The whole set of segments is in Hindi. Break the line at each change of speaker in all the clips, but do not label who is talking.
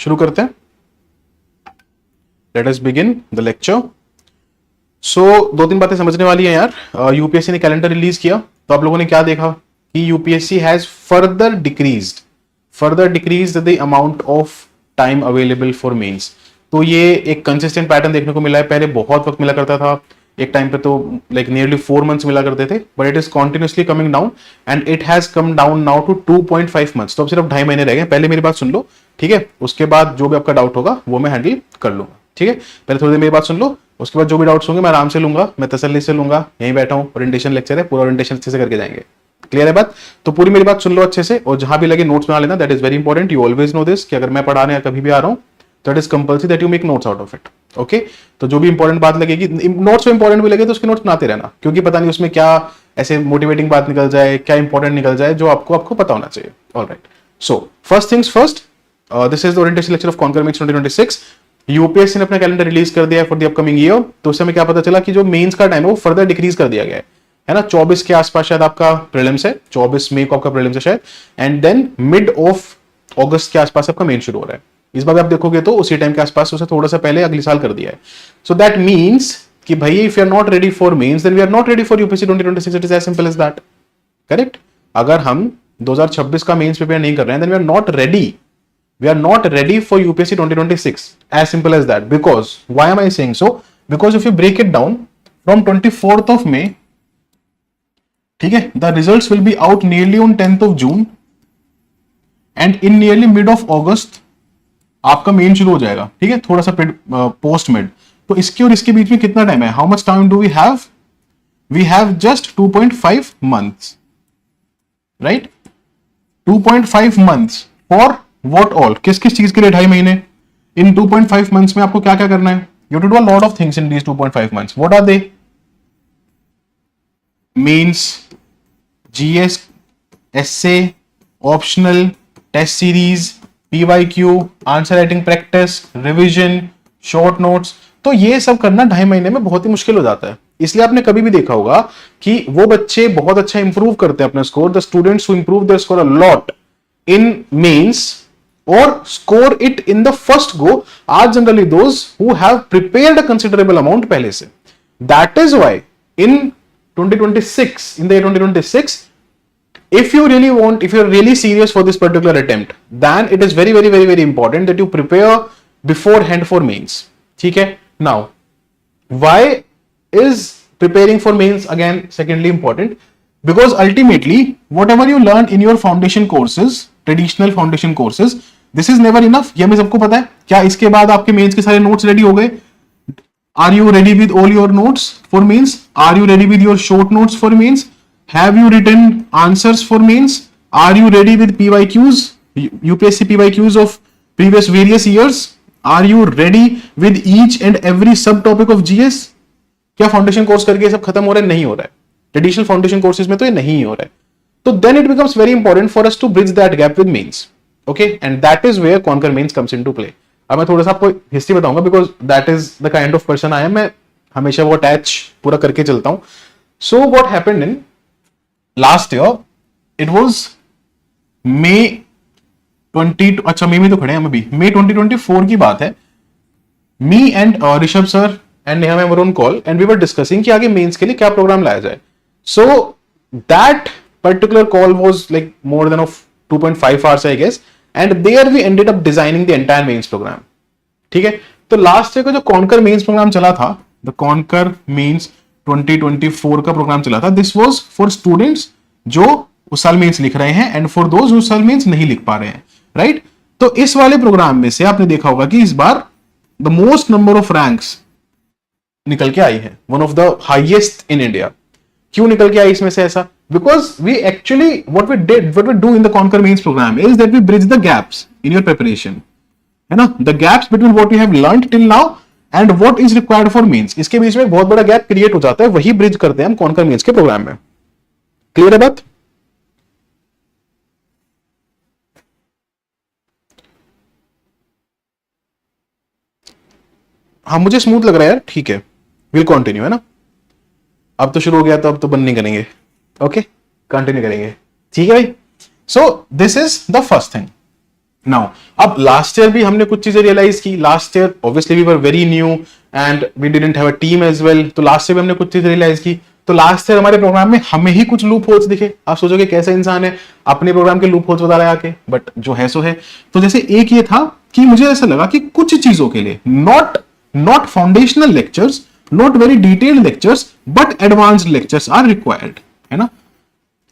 शुरू करते हैं। Let us begin the lecture. So 2-3 बातें समझने वाली हैं यार। यूपीएससी ने कैलेंडर रिलीज किया तो आप लोगों ने क्या देखा कि UPSC has further decreased the amount of time available for mains. तो ये एक कंसिस्टेंट पैटर्न देखने को मिला है। पहले बहुत वक्त मिला करता था, एक टाइम पे तो लाइक नियरली 4 मंथ्स मिला करते थे, but it is continuously coming down and it has come down now to 2.5 months. तो अब सिर्फ 2.5 महीने रह गए। पहले मेरी बात सुन लो, ठीक है? उसके बाद जो भी आपका डाउट होगा वो मैं हैंडल कर लूंगा, ठीक है? पहले थोड़ी देर मेरी बात सुन लो, उसके बाद जो भी डाउट्स होंगे मैं आराम से लूंगा, मैं तसल्ली से लूंगा। यहीं बैठा हूं, ओरिएंटेशन लेक्चर है, पूरा ओरिएंटेशन अच्छे से करके जाएंगे। क्लियर है बात? तो पूरी मेरी बात सुन लो अच्छे से, और जहां भी लगे नोट्स बना लेना। That is very important. You always no this कि अगर मैं पढ़ाने या कभी भी आ रहा हूं तो it is compulsory that you make notes out of it. Okay, तो जो भी इंपॉर्टेंट बात लगेगी, नोट्स में इंपॉर्टेंट भी लगे तो उसके नोट्स बनाते रहना, क्योंकि पता नहीं उसमें क्या ऐसे मोटिवेटिंग बात निकल जाए, क्या इंपॉर्टेंट निकल जाए जो आपको पता होना चाहिए। Alright, so first things first, this is the orientation lecture of conquer mains 2026। UPSC ने अपना कैलेंडर रिलीज कर दिया है फॉर द अपकमिंग ईयर। तो उस समय क्या पता चला कि जो मेंस का टाइम है वो फर्दर डिक्रीज कर दिया गया है ना। 24 के आसपास शायद आपका प्रीलिम्स है, 24 मई को आपका प्रीलिम्स है शायद, and then mid of August के आसपास आपका मेन शुरू हो रहा है। इस बार आप देखोगे तो उसी टाइम के आसपास, उसे थोड़ा सा पहले अगले साल कर दिया है। सो दैट मीन्स कि भाई if you are not ready for mains then we are not ready for UPSC 2026। It is as simple as that. Correct? अगर हम 2026 का मेंस प्रिपेयर नहीं कर रहे हैं then we are not ready. We are not ready for UPSC 2026. As simple as that. Because why am I saying so? Because if you break it down from 24th of May, ठीक है, the results will be out nearly on 10th of June, and in nearly mid of August आपका मेन शुरू हो जाएगा। ठीक है, थोड़ा सा पोस्ट मिड। तो इसके और इसके बीच में कितना टाइम है? How much time do we have? We have just 2.5 months, right? 2.5 months for What all? किस किस चीज के लिए 2.5 महीने? इन 2.5 मंथ्स में आपको क्या क्या करना है? You have to do a lot of things in these 2.5 months. What are they? Mains, GS, essay, optional, test series, PYQ, answer writing practice, revision, short notes. तो ये सब करना 2.5 महीने में बहुत ही मुश्किल हो जाता है। इसलिए आपने कभी भी देखा होगा कि वो बच्चे बहुत अच्छा इंप्रूव करते हैं अपना score, the students who improve there score a lot in mains or score it in the first go are generally those who have prepared a considerable amount पहले से. That is why in 2026, in the year 2026, if you are really serious for this particular attempt, then it is very, very, very, very important that you prepare beforehand for mains. ठीक है? Now, why is preparing for mains again secondly important? Because ultimately, whatever you learn in your foundation courses, traditional foundation courses, this is never enough. ये हमें सबको पता है। क्या इसके बाद आपके मेंस के सारे नोट्स रेडी हो गए? Are you ready with all your notes for mains? Are you ready with your short notes for mains? Have you written answers for mains? Are you ready with PYQs, UPSC PYQs of previous various years? Are you ready with each and every subtopic of GS? क्या फाउंडेशन कोर्स करके सब खत्म हो रहा है? नहीं हो रहा है। ट्रेडिशनल फाउंडेशन कोर्सेज में तो ये नहीं हो रहा है। तो then it becomes very important for us to bridge that gap with mains. Okay, and that is where conquer mains comes into play. अब मैं थोड़ा सा आपको हिस्ट्री बताऊंगा because that is the kind of person I am. मैं हमेशा वो अटैच पूरा करके चलता हूं। So what happened in last year, it was May 20, अच्छा मई में तो खड़े हैं हम अभी, मई 2024 की बात है। Me and Rishabh sir and Neha ma'am were on call and we were discussing कि आगे मेंस के लिए क्या प्रोग्राम लाया जाए। So that particular call was like more than of 2.5 hours I guess, and there we ended up designing the entire mains program. ठीक है? तो लास्ट ईयर का जो कॉन्कर मेंस प्रोग्राम चला था, द कॉन्कर मेंस 2024 का प्रोग्राम चला था, दिस वाज फॉर स्टूडेंट्स जो उस साल मेंस लिख रहे हैं एंड फॉर दोज उस साल मेंस नहीं लिख पा रहे हैं, राइट? तो इस वाले प्रोग्राम में से आपने देखा होगा कि इस बार the most number of ranks निकल के आई है, one of the highest in India. क्यों निकल के आई इसमें से ऐसा? Because we actually what we do in the Conquer Means program is that we bridge the gaps in your preparation, है ना? The gaps between what you have learned till now and what is required for means. इसके बीच में बहुत बड़ा गैप क्रिएट हो जाता है, वही ब्रिज करते हैं हम Conquer Means के प्रोग्राम में। क्लियर है बात? हाँ, मुझे स्मूथ लग रहा है यार। ठीक है, विल कंटिन्यू, है ना? अब तो शुरू हो गया तो अब तो बंद नहीं करेंगे। ओके, कंटिन्यू करेंगे। ठीक है भाई? So this is the first thing. Now अब लास्ट ईयर भी हमने कुछ चीजें रियलाइज की. Last year obviously we were very new and we didn't have a team as well. तो लास्ट ईयर भी हमने कुछ चीजें रियलाइज की. तो लास्ट ईयर हमारे प्रोग्राम में हमें ही कुछ लूप होल्स दिखे. आप सोचोगे कैसा इंसान है अपने प्रोग्राम के लूप होल्स बता रहा है आके, बट जो है सो है. तो जैसे एक ये था कि मुझे ऐसा लगा कि कुछ चीजों के लिए not foundational lectures, not very detailed lectures, but advanced lectures are required, है ना.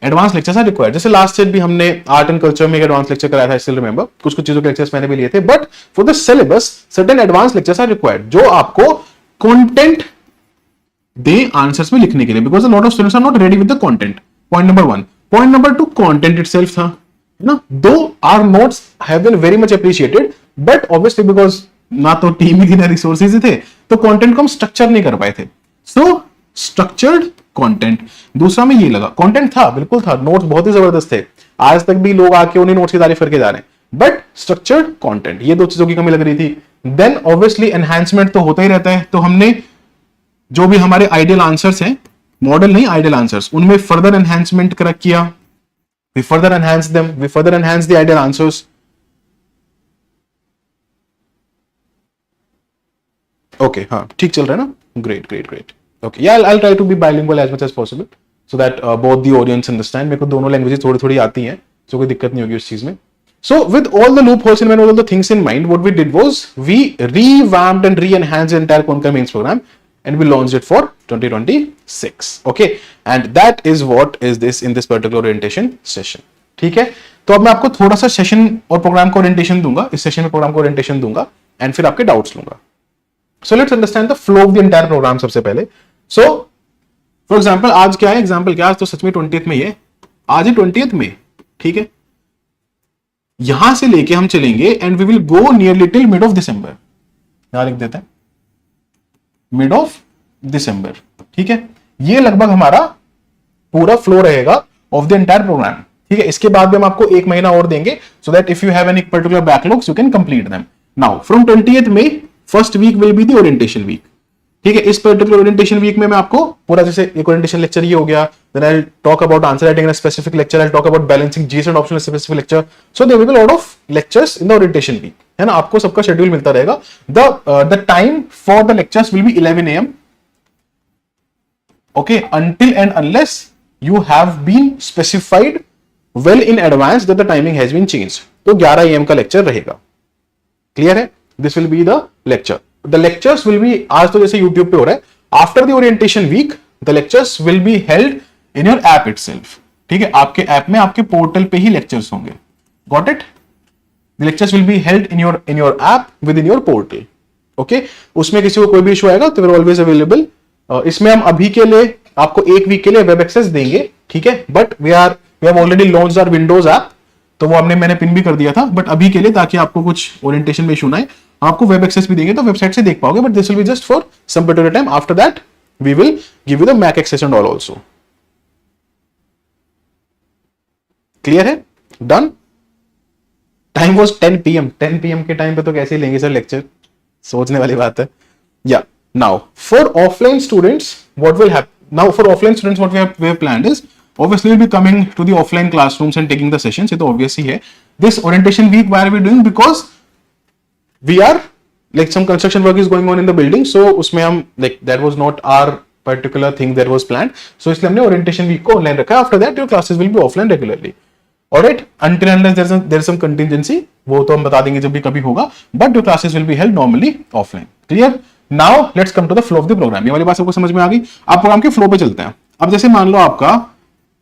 Advance lectures are required. जैसे लास्ट ईयर भी हमने आर्ट एंड कल्चर में एक एडवांस लेक्चर कराया था, स्टिल रिमेंबर. कुछ चीजों के लेक्चर्स मैंने भी लिए थे. But for the syllabus certain advance lectures are required जो आपको कंटेंट दे आंसर्स में लिखने के लिए, because lot of students are not ready with the content. Point number 1. Point number 2, content itself था, है ना. Though our notes have been very much appreciated, but obviously because ना तो टीम ही थी ना रिसोर्सेज थे, तो कंटेंट को हम स्ट्रक्चर नहीं कर पाए थे. सो स्ट्रक्चर्ड कंटेंट. दूसरा में ये लगा कंटेंट था, बिल्कुल था, नोट्स बहुत ही जबरदस्त थे, आज तक भी लोग आके उन्हीं नोट्स की तारीफ करके जा रहे हैं. बट स्ट्रक्चर्ड कंटेंट, ये दो चीजों की कमी लग रही थी. देन ऑब्वियसली एनहांसमेंट तो होता ही रहता है. तो हमने जो भी हमारे आइडियल आंसर्स हैं, मॉडल नहीं आइडियल आंसर्स, उनमें फर्दर एनहांसमेंट किया. We further enhance them, we further enhance the ideal answers. Okay, हाँ ठीक चल रहा है ना. Great great great. Okay, yeah, I'll try to be bilingual as much as possible so that both the audience understand. मेरे को दोनों लैंग्वेजेस थोड़ी थोड़ी आती हैं, so कोई दिक्कत नहीं होगी उस चीज में. So with all the loopholes and all the things in mind, what we did was we revamped and re-enhanced the entire Concur Mains program and we launched it for 2026. Okay, and that is what is this in this particular orientation session. ठीक है, तो अब मैं आपको थोड़ा सा सेशन और प्रोग्राम को ओरिएंटेशन दूंगा, इस सेशन में प्रोग्राम को ओरिएंटेशन दूंगा एंड फिर आपके डाउट्स लूंगा. So let's understand the flow of the entire program सबसे पहले. So for example, आज क्या है, एग्जाम्पल क्या, आज तो सच में 20th में ये, आज है 20th में, ठीक है. यहां से लेके हम चलेंगे and we will go nearly till mid of December. यहां लिख देते हैं मिड ऑफ दिसंबर, ठीक है. ये लगभग हमारा पूरा फ्लो रहेगा ऑफ द एंटायर प्रोग्राम, ठीक है. इसके बाद भी हम आपको एक महीना और देंगे so that if you have any particular backlogs you can complete them. Now from 20th में first week will be the orientation week, ठीक है. इस पर्टिकुलर ओरिएंटेशन वीक में मैं आपको पूरा, जैसे एक ओरिएंटेशन लेक्चर ये हो गया, then I will talk about answer writing in a specific lecture, I will talk about balancing GS and optional specific lecture. So there will be lot of lectures in the orientation week, है ना. आपको सबका शेड्यूल मिलता रहेगा. The time for the lectures will be 11 AM, okay, until and unless you have been specified well in advance that the timing has been changed. तो 11 AM का लेक्चर रहेगा. क्लियर है? This will be the lecture. The lectures will be, आज तो जैसे YouTube पे हो रहा है, after the orientation week the lectures will be held in your app itself. ठीक है, आपके ऐप में आपके पोर्टल पे ही लेक्चर्स होंगे. Got it? The lectures will be held in your app within your portal. Okay? उसमें किसी को कोई भी इशू आएगा तो we're always available. इसमें हम अभी के लिए आपको एक वीक के लिए वेब एक्सेस देंगे, ठीक है. But we have already launched our Windows app, तो वो मैंने पिन भी कर दिया था. बट अभी के लिए, ताकि आपको कुछ ओरिएंटेशन में इशू ना आए, आपको वेब एक्सेस भी देंगे तो वेबसाइट से देख पाओगे. But this will be just for some particular time. After that we will give you the mac access and all also. Clear है? Done. Time was 10 PM. 10 PM के टाइम पे तो कैसे लेंगे सर लेक्चर, सोचने वाली बात है. या now for offline students what will happen, now for offline students what we have planned is obviously we'll be coming to the offline classrooms and taking the sessions. ये तो obvious ही है. This orientation week why are we doing, because we are like some construction work is going on in the building, so उसमें हम like that was not our particular thing that was planned, so इसलिए हमने orientation week को online रखा. After that your classes will be offline regularly. Alright, until unless there is some contingency, वो तो हम बता देंगे जब भी कभी होगा, but your classes will be held normally offline. Clear? Now let's come to the flow of the program. ये वाली बात सबको समझ में आ गई. आप प्रोग्राम के फ्लो पे चलते हैं. अब जैसे मान लो आपका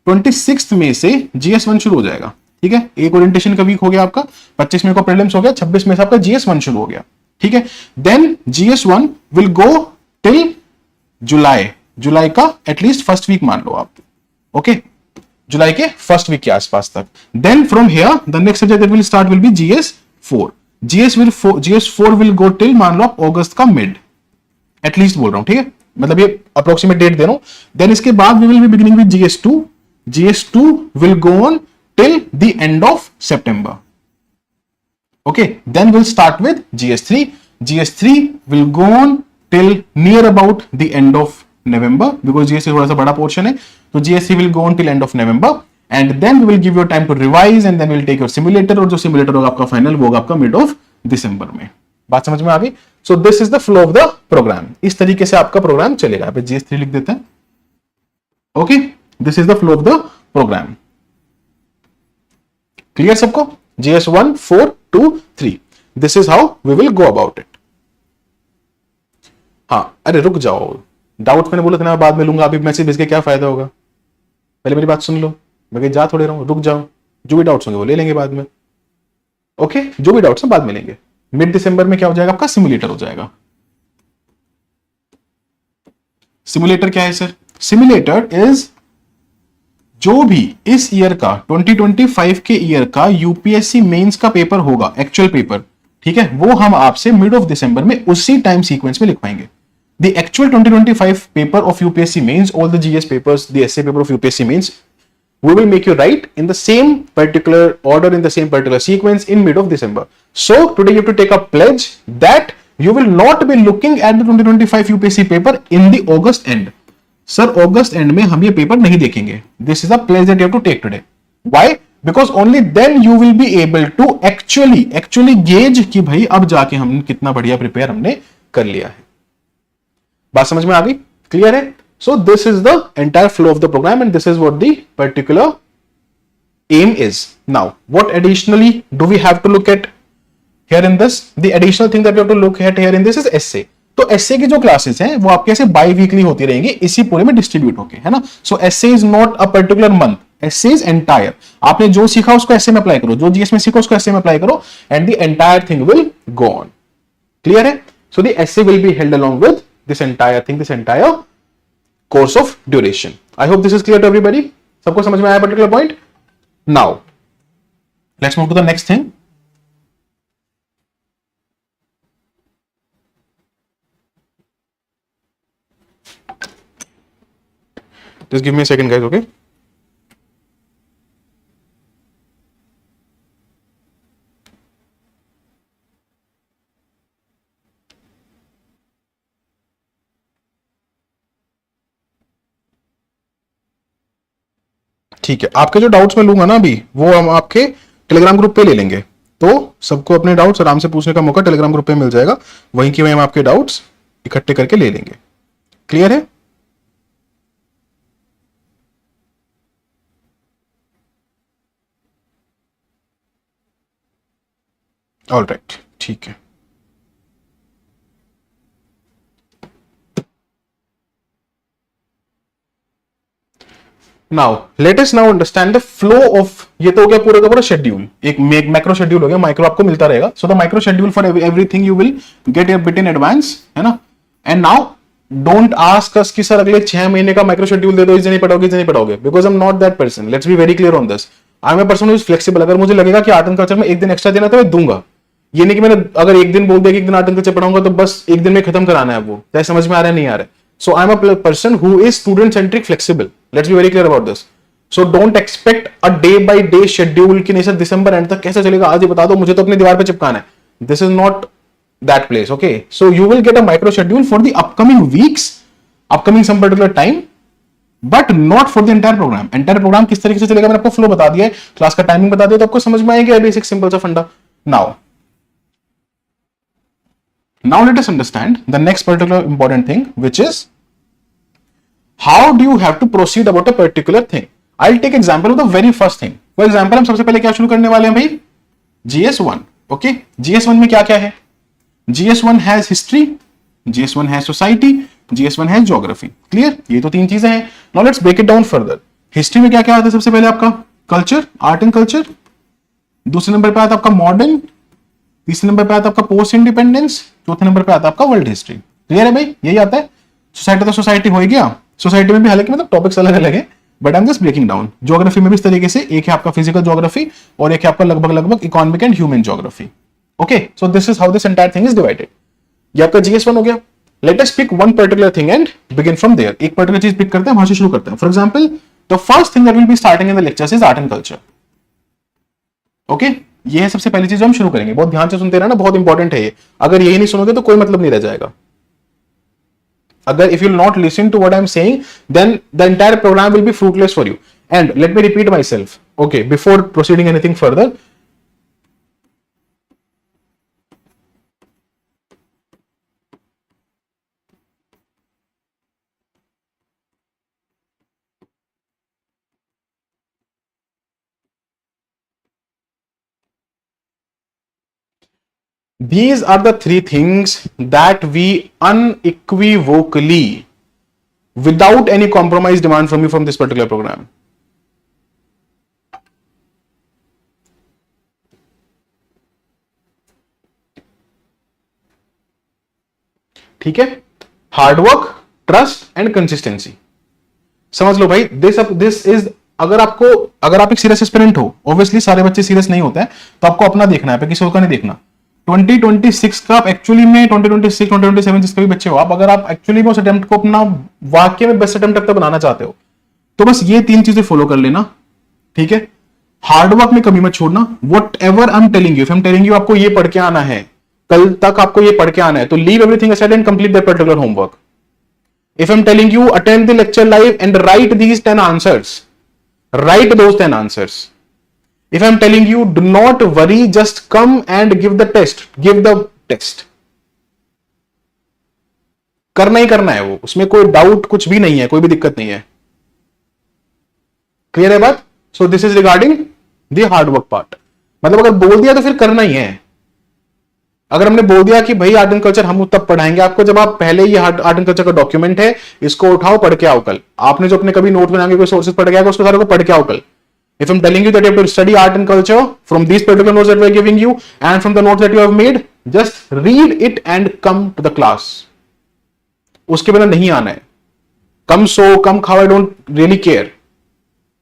26 मई से GS1 शुरू हो जाएगा, ठीक है. एक ओरिएंटेशन का वीक हो गया आपका, 25 मई को प्रीलिम्स हो गया, 26 मई से आपका GS1 शुरू हो गया, ठीक है. Then GS1 will go till July का एटलीस्ट फर्स्ट वीक मान लो आप, ओके. जुलाई के फर्स्ट वीक के आसपास तक. Then from here the next subject that will start will be GS4. GS4 will go till मान लो आप अगस्त का मिड, एटलीस्ट बोल रहा हूं, ठीक है. मतलब ये अप्रोक्सीमेट डेट दे रहा हूं. देन इसके बाद we will be beginning with GS2. GS2 will go on till the end of September, okay. Then will start with GS3. GS3 will go on till near about the end of November, because GS3 थोड़ा सा बड़ा पोर्शन है, तो GS3 will go on till end of November. And then we will give your time to revise and then will take your simulator, और जो सिमुलेटर होगा आपका फाइनल वो होगा आपका मिड ऑफ दिसंबर में। बात समझ में आ गई? So this is the flow of the programme. इस तरीके से आपका प्रोग्राम चलेगा। यहाँ पे GS3 लिख देते हैं। Okay, this is the flow of the programme. Clear सबको? GS1 4 2 3, this is how we will go about it. हाँ, अरे रुक जाओ, डाउट मैंने बोला था ना बाद में लूंगा, अभी मैसेज भेज के क्या फायदा होगा? पहले मेरी बात सुन लो, मैं कहीं जा थोड़े रहा हूं, रुक जाओ। जो भी डाउट्स होंगे वो ले लेंगे बाद में। ओके, जो भी डाउट्स हैं बाद में लेंगे। मिड दिसंबर में क्या हो जाएगा आपका? सिमुलेटर हो जाएगा। सिमुलेटर क्या है सर? सिमुलेटर इज जो भी इस ईयर का 2025 के ईयर का यूपीएससी मेंस का पेपर होगा, एक्चुअल पेपर, ठीक है, वो हम आपसे मिड ऑफ दिसंबर में उसी टाइम सीक्वेंस में लिखवाएंगे। The actual 2025 paper of UPSC mains, all the GS papers, the SA paper of UPSC mains, we will make you write in the same particular order, in the same particular sequence in mid of December. So today you have to take a pledge that you will not be looking at the 2025 UPSC paper in the August end. Sir, August end में हम ये पेपर नहीं देखेंगे. This is a pledge that you have to take today. Why? Because only then you will be able to actually gauge कि भाई अब जाके हम कितना बढ़िया प्रिपेयर हमने कर लिया है। बात समझ में आ गई? क्लियर है? So this is the entire flow of the program and this is what the particular aim is. Now, what additionally do we have to look at here in this? The additional thing that we have to look at here in this is essay. तो essay की जो क्लासेस हैं वो आपके ऐसे बाई वीकली होती रहेंगी, इसी पूरे में डिस्ट्रीब्यूट होके, है ना? So essay is not a particular month. Essay is entire. आपने जो सीखा उसको essay में अप्लाई करो, जो जीएस में सीखो उसको essay में अप्लाई करो, and the entire thing will go on. Clear है? So the essay will be held along with this entire thing, this entire course of duration. I hope this is clear to everybody. सबको समझ में आया particular point? Now, let's move to the next thing. Just give me a second, guys, okay? ठीक है, आपके जो डाउट्स मैं लूंगा ना अभी, वो हम आपके टेलीग्राम ग्रुप पे ले लेंगे। तो सबको अपने डाउट्स आराम से पूछने का मौका टेलीग्राम ग्रुप पे मिल जाएगा, वहीं की वहीं हम आपके डाउट्स इकट्ठे करके ले लेंगे। क्लियर है? ऑलराइट, ठीक है। Now let us now understand the flow of, ये तो हो गया पूरा का पूरा शेड्यूल, एक मैक्रो शेड्यूल हो गया, माइक्रो आपको मिलता रहेगा। So the micro schedule for everything you will get your bit in advance, है ना? And now don't ask us कि सर अगले 6 महीने का माइक्रो शेड्यूल दे दो, इस दिन नहीं पढ़ोगे, because I am not that person. Let's be very clear on this. I am a person who is flexible. अगर मुझे लगेगा कि आर्ट एंड कल्चर में एक दिन एक्स्ट्रा देना तो मैं दूंगा। ये नहीं कि मैंने अगर एक दिन बोल दिया कि एक दिन आर्ट एंड कल्चर पढ़ाऊंगा तो बस एक दिन में खत्म कराना है, वो चाहे समझ में आ रहा है नहीं आ रहा है। So I am a person who is student centric flexible. Let's be very clear about this. So don't expect a day by day schedule कि नहीं सर दिसंबर एंड तक कैसे चलेगा, आज ही बता दो, मुझे तो अपनी दीवार पे चिपकाना है। This is not that place, okay? So you will get a micro schedule for the upcoming weeks, upcoming some particular time, but not for the entire programme. Entire programme किस तरीके से चलेगा मैंने आपको फ्लो बता दिया है, क्लास का टाइमिंग बता दिया, तो आपको समझ में आएगा बेसिक सिंपल सा फंडा। Now let us understand the next particular important thing, which is how do you have to proceed about a particular thing. I'll take example of the very first thing. For example, हम सबसे पहले क्या शुरू करने वाले हैं भाई? GS1. Okay? GS1 में क्या क्या है? GS1 has history, GS1 has society, GS1 has geography. Clear? ये तो 3 चीजें हैं. Now let's break it down further. History में क्या क्या आता है? सबसे पहले आपका कल्चर, आर्ट एंड कल्चर। दूसरे नंबर पे आता है आपका मॉडर्न, तीसरे नंबर पे आता है आपका पोस्ट इंडिपेंडेंस, चौथे नंबर पे आता है आपका वर्ल्ड हिस्ट्री। क्लियर है भाई? यही आता है। सोसाइटी तो सोसाइटी हो गया। सोसाइटी में भी हालांकि मतलब टॉपिक्स अलग अलग है, but I am just breaking down. Geography में भी इस तरीके से, एक है आपका फिजिकल ज्योग्राफी और एक है आपका लगभग economic and human geography. Okay, so this is how this entire thing is divided. ये आपका GS1 हो गया। Let us pick one particular thing and begin from there. एक पर्टिकुलर चीज पिक करते हैं, वहां से शुरू करते हैं। For example, the first thing that will be starting in the lectures is art and culture. Okay, ये है सबसे पहली चीज जो हम शुरू करेंगे। बहुत ध्यान से सुनते रहना, बहुत इंपॉर्टेंट है ये। अगर यही नहीं सुनोगे तो कोई मतलब नहीं रह जाएगा। अगर if you will not listen to what I am saying, then the entire programme will be fruitless for you. And let me repeat myself. Okay, before proceeding anything further, these are the three things that we unequivocally, without any compromise, demand from you from this particular program. ठीक है, हार्डवर्क, ट्रस्ट एंड कंसिस्टेंसी. समझ लो भाई, दिस इज, अगर आप एक सीरियस एस्पिरेंट हो, ऑब्वियसली सारे बच्चे सीरियस नहीं होते हैं, तो आपको अपना देखना है, किसी और का नहीं देखना. 2026 का आप एक्चुअली में 2026 2027 जिसके भी बच्चे हो आप, अगर आप एक्चुअली में उस अटेम्प्ट को अपना वाकई में बेस्ट अटेम्प्ट तक बनाना चाहते हो, तो बस ये 3 चीजें फॉलो कर लेना. ठीक है, हार्डवर्क में कमी मत छोड़ना. What ever I am telling you, if I am telling you आपको ये पढ़ के आना है, कल तक आपको ये पढ़ के आना है, तो leave everything aside and complete that particular homework. If I'm telling you attend the lecture live and write these 10 answers, write those 10 answers. If I'm telling you do not worry, just come and give the test, give the test. करना ही करना है वो, उसमें कोई डाउट कुछ भी नहीं है, कोई भी दिक्कत नहीं है. क्लियर है बात? सो this is regarding the hard work part. मतलब अगर बोल दिया तो फिर करना ही है. अगर हमने बोल दिया कि भाई आर्ट एंड कल्चर हम तब पढ़ाएंगे आपको जब आप पहले ही आर्ट एंड कल्चर का डॉक्यूमेंट है, इसको उठाओ, पढ़ के आओ कल. आपने जो अपने कभी नोट बनाएंगे, कोई सोर्सेज पढ़ के आएगा, उसको सारे को पढ़ के आओ कल. If I'm telling you that you have to study art and culture from these particular notes that we are giving you and from the notes that you have made, just read it and come to the class. उसके बिना नहीं आना है. कम सो कम खाओ, I don't really care,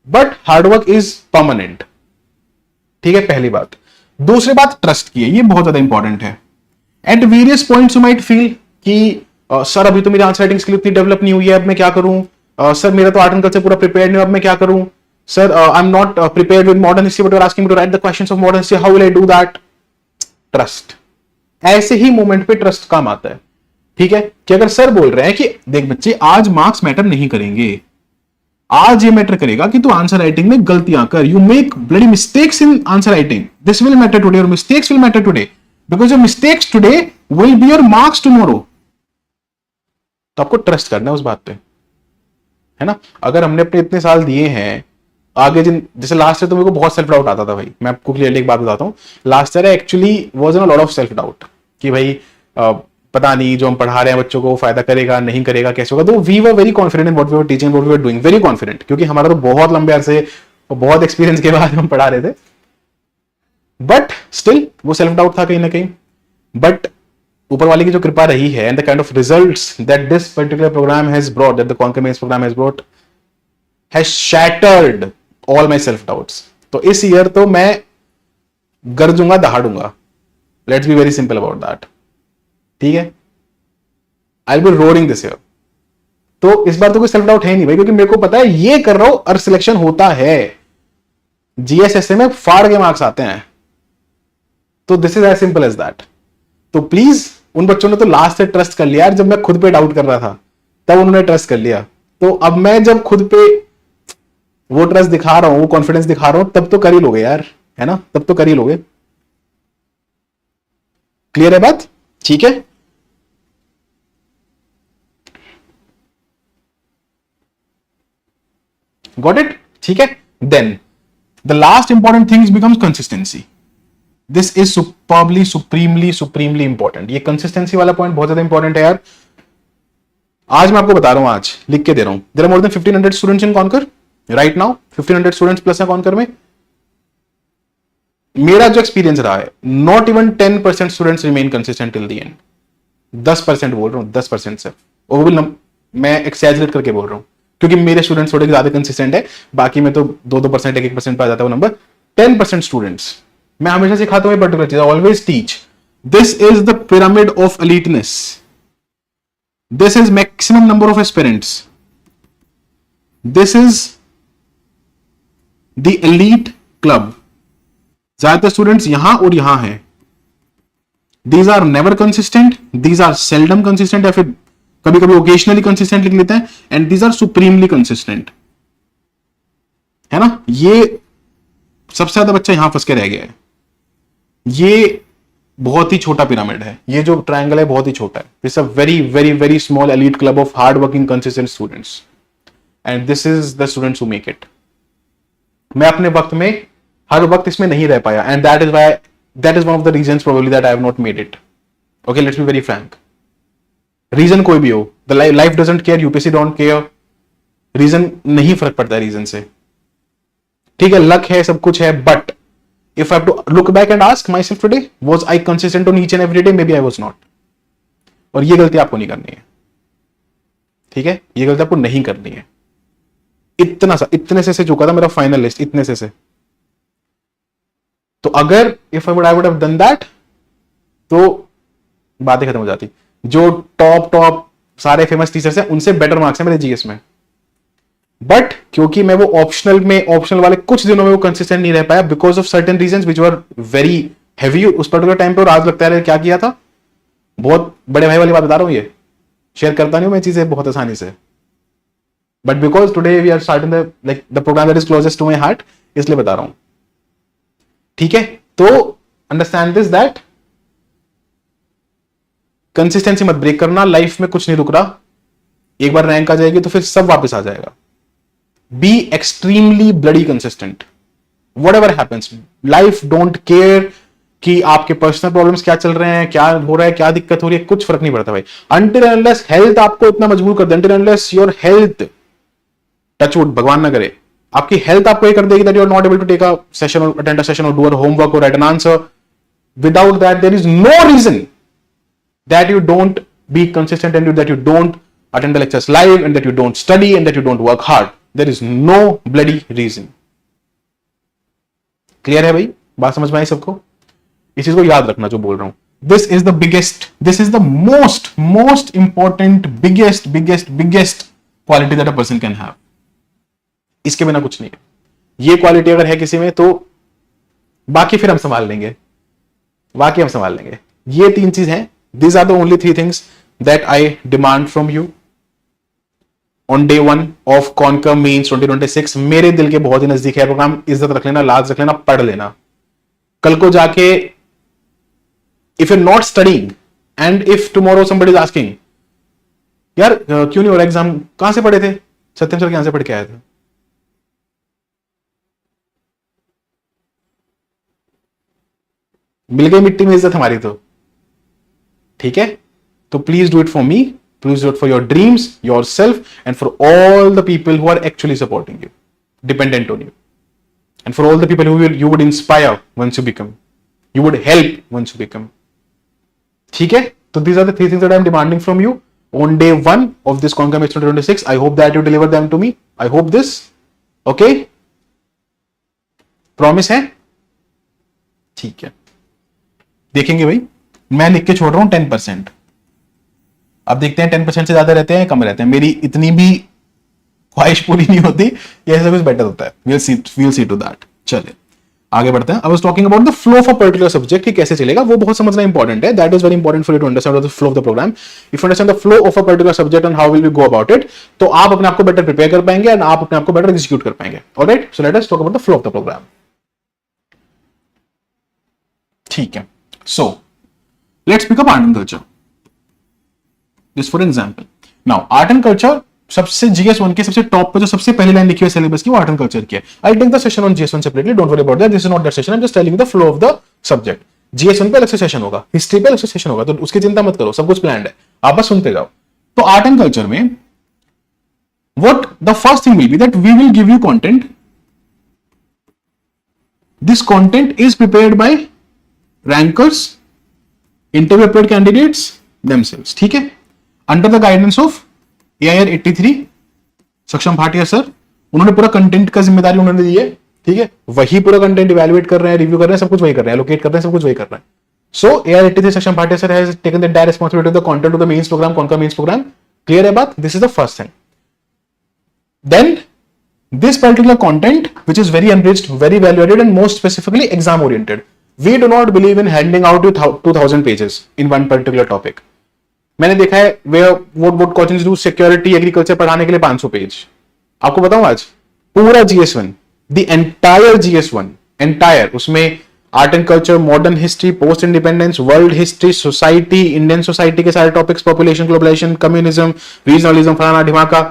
but hard work is permanent. ठीक है, पहली बात. दूसरी बात ट्रस्ट की है, ये बहुत ज्यादा इंपॉर्टेंट है. At various points you might feel कि सर अभी तो मेरी आंसर राइटिंग स्किल इतनी डेवलप नहीं हुई है, अब मैं क्या करूं. सर मेरा तो आर्ट एंड कल्चर पूरा प्रिपेयर्ड नहीं, अब मैं क्या करूं. Sir I am not prepared with modern history but you are asking me to write the questions of modern history, how will I do that. Trust. ऐसे ही मोमेंट पे ट्रस्ट काम आता है. ठीक है, कि अगर सर बोल रहे हैं कि देख बच्चे आज मार्क्स मैटर नहीं करेंगे, आज ये मैटर करेगा कि तू आंसर राइटिंग में गलतियां कर, you make bloody mistakes in answer writing, this will matter today, और mistakes will matter today, because your mistakes today will be your marks tomorrow. तो आपको ट्रस्ट करना है उस बात पे, है ना. अगर हमने अपने इतने साल दिए हैं, आगे जैसे लास्ट ईयर तो मेरे को बहुत सेल्फ डाउट आता था भाई, मैं आपको क्लियरली एक बात बताता हूँ. Last year actually was in a lot of self doubt कि भाई पता नहीं जो हम पढ़ा रहे हैं बच्चों को फायदा करेगा नहीं करेगा, कैसे होगा. तो we were very confident in what we were teaching, what we were doing, very confident, क्योंकि हमारा तो बहुत लंबे अरसे और बहुत एक्सपीरियंस के बाद हम पढ़ा रहे थे. बट स्टिल वो सेल्फ डाउट था कहीं ना कहीं. बट ऊपर वाले की जो कृपा रही है and the kind of results that this particular programme has brought, that the conquer mains programme has brought, has shattered all my self doubts. तो इस ईयर तो मैं गरजूंगा दहाड़ूंगा. Let's be very simple about that. ठीक है, I will be roaring this year. तो इस बार तो कोई सेल्फ डाउट है नहीं भाई, क्योंकि मेरे को पता है ये कर रहा हूं और सिलेक्शन होता है. जीएसएसए में फाड़ के मार्क्स आते हैं. तो this is as simple as that. तो प्लीज उन बच्चों ने तो लास्ट से ट्रस्ट कर लिया यार, जब मैं खुद पे डाउट कर रहा था तब उन्होंने ट्रस्ट कर लिया. तो अब मैं जब खुद पे वो ट्रस्ट दिखा रहा हूं, वो कॉन्फिडेंस दिखा रहा हूं, तब तो कर ही लोगे यार, है ना, तब तो कर ही लोगे. क्लियर है बात? ठीक है. Got it? ठीक है. Then the last important thing becomes consistency. This is supremely important. ये consistency वाला पॉइंट बहुत ज्यादा इंपॉर्टेंट है यार. आज मैं आपको बता रहा हूं, आज लिख के दे रहा हूं. There are more than 1500 students in Concur right now. 1500 students plus है Concur में. मेरा जो एक्सपीरियंस रहा है, not even 10% students remain consistent till the and. 10% बोल रहा हूं, 10% से. और वो मैं एक्सैजरेट करके बोल रहा हूं, क्योंकि मेरे स्टूडेंट्स थोड़े ज्यादा कंसिस्टेंट है, बाकी में तो 2% 1% पे आ जाता है वो नंबर. 10% स्टूडेंट्स. मैं हमेशा सिखाता हूं पर्टिकुलर चीज, always teach. This is the pyramid of eliteness. This is maximum number of aspirants. This is the elite club. ज्यादातर स्टूडेंट्स यहां और यहां हैं. These are never consistent, these are seldom consistent, या फिर कभी कभी ओकेशनली कंसिस्टेंट लिख लेते हैं, and these are supremely consistent. है ना, ये सबसे ज्यादा बच्चा यहां फंस के रह गया है। ये बहुत ही छोटा पिरामिड है, ये जो ट्रायंगल है बहुत ही छोटा है। This a very very very small elite club of hard working consistent students, and this is the students who make it. मैं अपने वक्त में हर वक्त इसमें नहीं रह पाया, and that is one of the reasons probably that I have not made it. Okay, let's be very frank. Reason कोई भी हो, the life doesn't care, UPSC don't care, reason नहीं फर्क पड़ता है रीजन से। ठीक है, लक है, सब कुछ है, but if I have to look back and ask myself today, was I consistent on each and every day? Maybe I was not. और ये गलती आपको नहीं करनी है, ठीक है, ये गलती आपको नहीं करनी है। इतने से चुका था मेरा फाइनल लिस्ट, इतने से। तो अगर if I would have done that, तो बातें खत्म हो जाती। जो टॉप सारे फेमस टीचर्स हैं, उनसे बेटर मार्क्स हैं मेरे जीएस में, बट क्योंकि मैं वो ऑप्शनल वाले कुछ दिनों में वो कंसिस्टेंट नहीं रह पाया because of certain reasons which were very heavy उस पर्टिकुलर टाइम पे। और आज लगता है क्या किया था, बहुत बड़े भाई वाली बात बता रहा हूं, ये शेयर करता नहीं हूं मैं चीजें बहुत आसानी से, but because today we are starting the programme that is closest to my heart, इसलिए बता रहा हूं। ठीक है, तो अंडरस्टैंड दिस दैट कंसिस्टेंसी मत ब्रेक करना, लाइफ में कुछ नहीं रुक रहा। एक बार रैंक आ जाएगी तो फिर सब वापस आ जाएगा। Be extremely bloody consistent. Whatever happens, life don't care कि आपके पर्सनल प्रॉब्लम्स क्या चल रहे हैं, क्या हो रहा है, क्या दिक्कत हो रही है, कुछ फर्क नहीं पड़ता भाई। Until and unless हेल्थ आपको इतना मजबूर कर दे, until and unless your health, touchwood भगवान ना करे, आपकी हेल्थ आपको ये कर देगी that you are not able to take a session or attend a session or do a homework or write an answer. Without that, there is no reason that you don't be consistent and that you don't attend the lectures live and that you don't study and that you don't work hard. There is no bloody reason. Clear है भाई, बात समझ में आई सबको? इस चीज को याद रखना जो बोल रहा हूं। This is the most important, biggest quality that a person can have. इसके बिना कुछ नहीं है। ये क्वालिटी अगर है किसी में तो बाकी फिर हम संभाल लेंगे, ये 3 चीज हैं। These are the only 3 things that I demand from you on day 1 of Concur Mains 2026। मेरे दिल के बहुत ही नजदीक है प्रोग्राम, इज्जत रख लेना, लाज रख लेना, पढ़ लेना। कल को जाके if you're not studying and if tomorrow somebody is asking यार क्यों नहीं हो रहा एग्जाम, कहां से पढ़े थे? सत्यम सर यहां से पढ़ के आए थे। मिल गई मिट्टी में इज्जत हमारी तो, ठीक है। तो please do it for me, please do it for your dreams, yourself, and for all the people who are actually supporting you, dependent on you, and for all the people who you would inspire once you become, you would help once you become. ठीक है, तो these are the 3 things that I am demanding from you on day 1 of this Concur Mains 2026. I hope that you deliver them to me. I hope this. Okay? Promise है? ठीक है, देखेंगे भाई। मैं लिख के छोड़ रहा हूं 10%। अब देखते हैं 10% से ज्यादा रहते हैं, कम रहते हैं। मेरी इतनी भी ख्वाहिश पूरी नहीं होती, ये ऐसा कुछ बेटर होता है। we'll see to that। चलिए आगे बढ़ते हैं। I was talking about the flow of a particular subject, कि कैसे चलेगा वो बहुत समझना इंपॉर्टेंट है। That is very important for you to understand the flow of the program. If you understand the flow of a particular subject and how will we go about it, तो आप अपने आप को बेटर प्रिपेयर कर पाएंगे और आप अपने आप को बेटर एग्जीक्यूट कर पाएंगे। Alright, so let us talk about the flow of the program। ठीक है, so let's pick up art and culture। This for example, now art and culture सबसे GS1 के सबसे टॉप पे जो सबसे पहली लाइन लिखी हुई सिलेबस की वो आर्ट एंड कल्चर की है। I'll take the session on GS1 separately, don't worry about that, this is not that session, I'm just telling you the flow of the subject। GS1 पे अलग से सेशन होगा, हिस्ट्री पे अलग से सेशन होगा, तो उसकी चिंता मत करो, सब कुछ प्लान्ड है, आप बस सुनते जाओ। तो आर्ट एंड कल्चर में what the first thing will be that we will give you content, this content is prepared by rankers, interview prepared candidates themselves। ठीक है, under the guidance of AIR 83 Saksham Bhatia sir, उन्होंने पूरा कंटेंट का जिम्मेदारी उन्होंने दी है। ठीक है, वही पूरा कंटेंट इवैल्यूएट कर रहे हैं, रिव्यू कर रहे हैं, सब कुछ वही कर रहे हैं, लोकेट कर रहे हैं, सब कुछ वही कर रहे हैं। सो AIR 83 Saksham Bhatia sir has taken the direct responsibility of the content of the mains programme, conquer mains programme. Clear है बात? This is the first thing. Then this particular content which is very enriched, very value added and most specifically exam oriented, we do not believe in handing out 2000 pages in one particular topic। मैंने देखा है what coaching do security agriculture पढ़ाने के लिए 500 पेज। आपको बताऊं आज पूरा GS1 the entire GS1, entire, उसमें art and culture, modern history, post independence, world history, society, Indian society के सारे topics, population, globalisation, communism, regionalism, फलाना ढिमाका,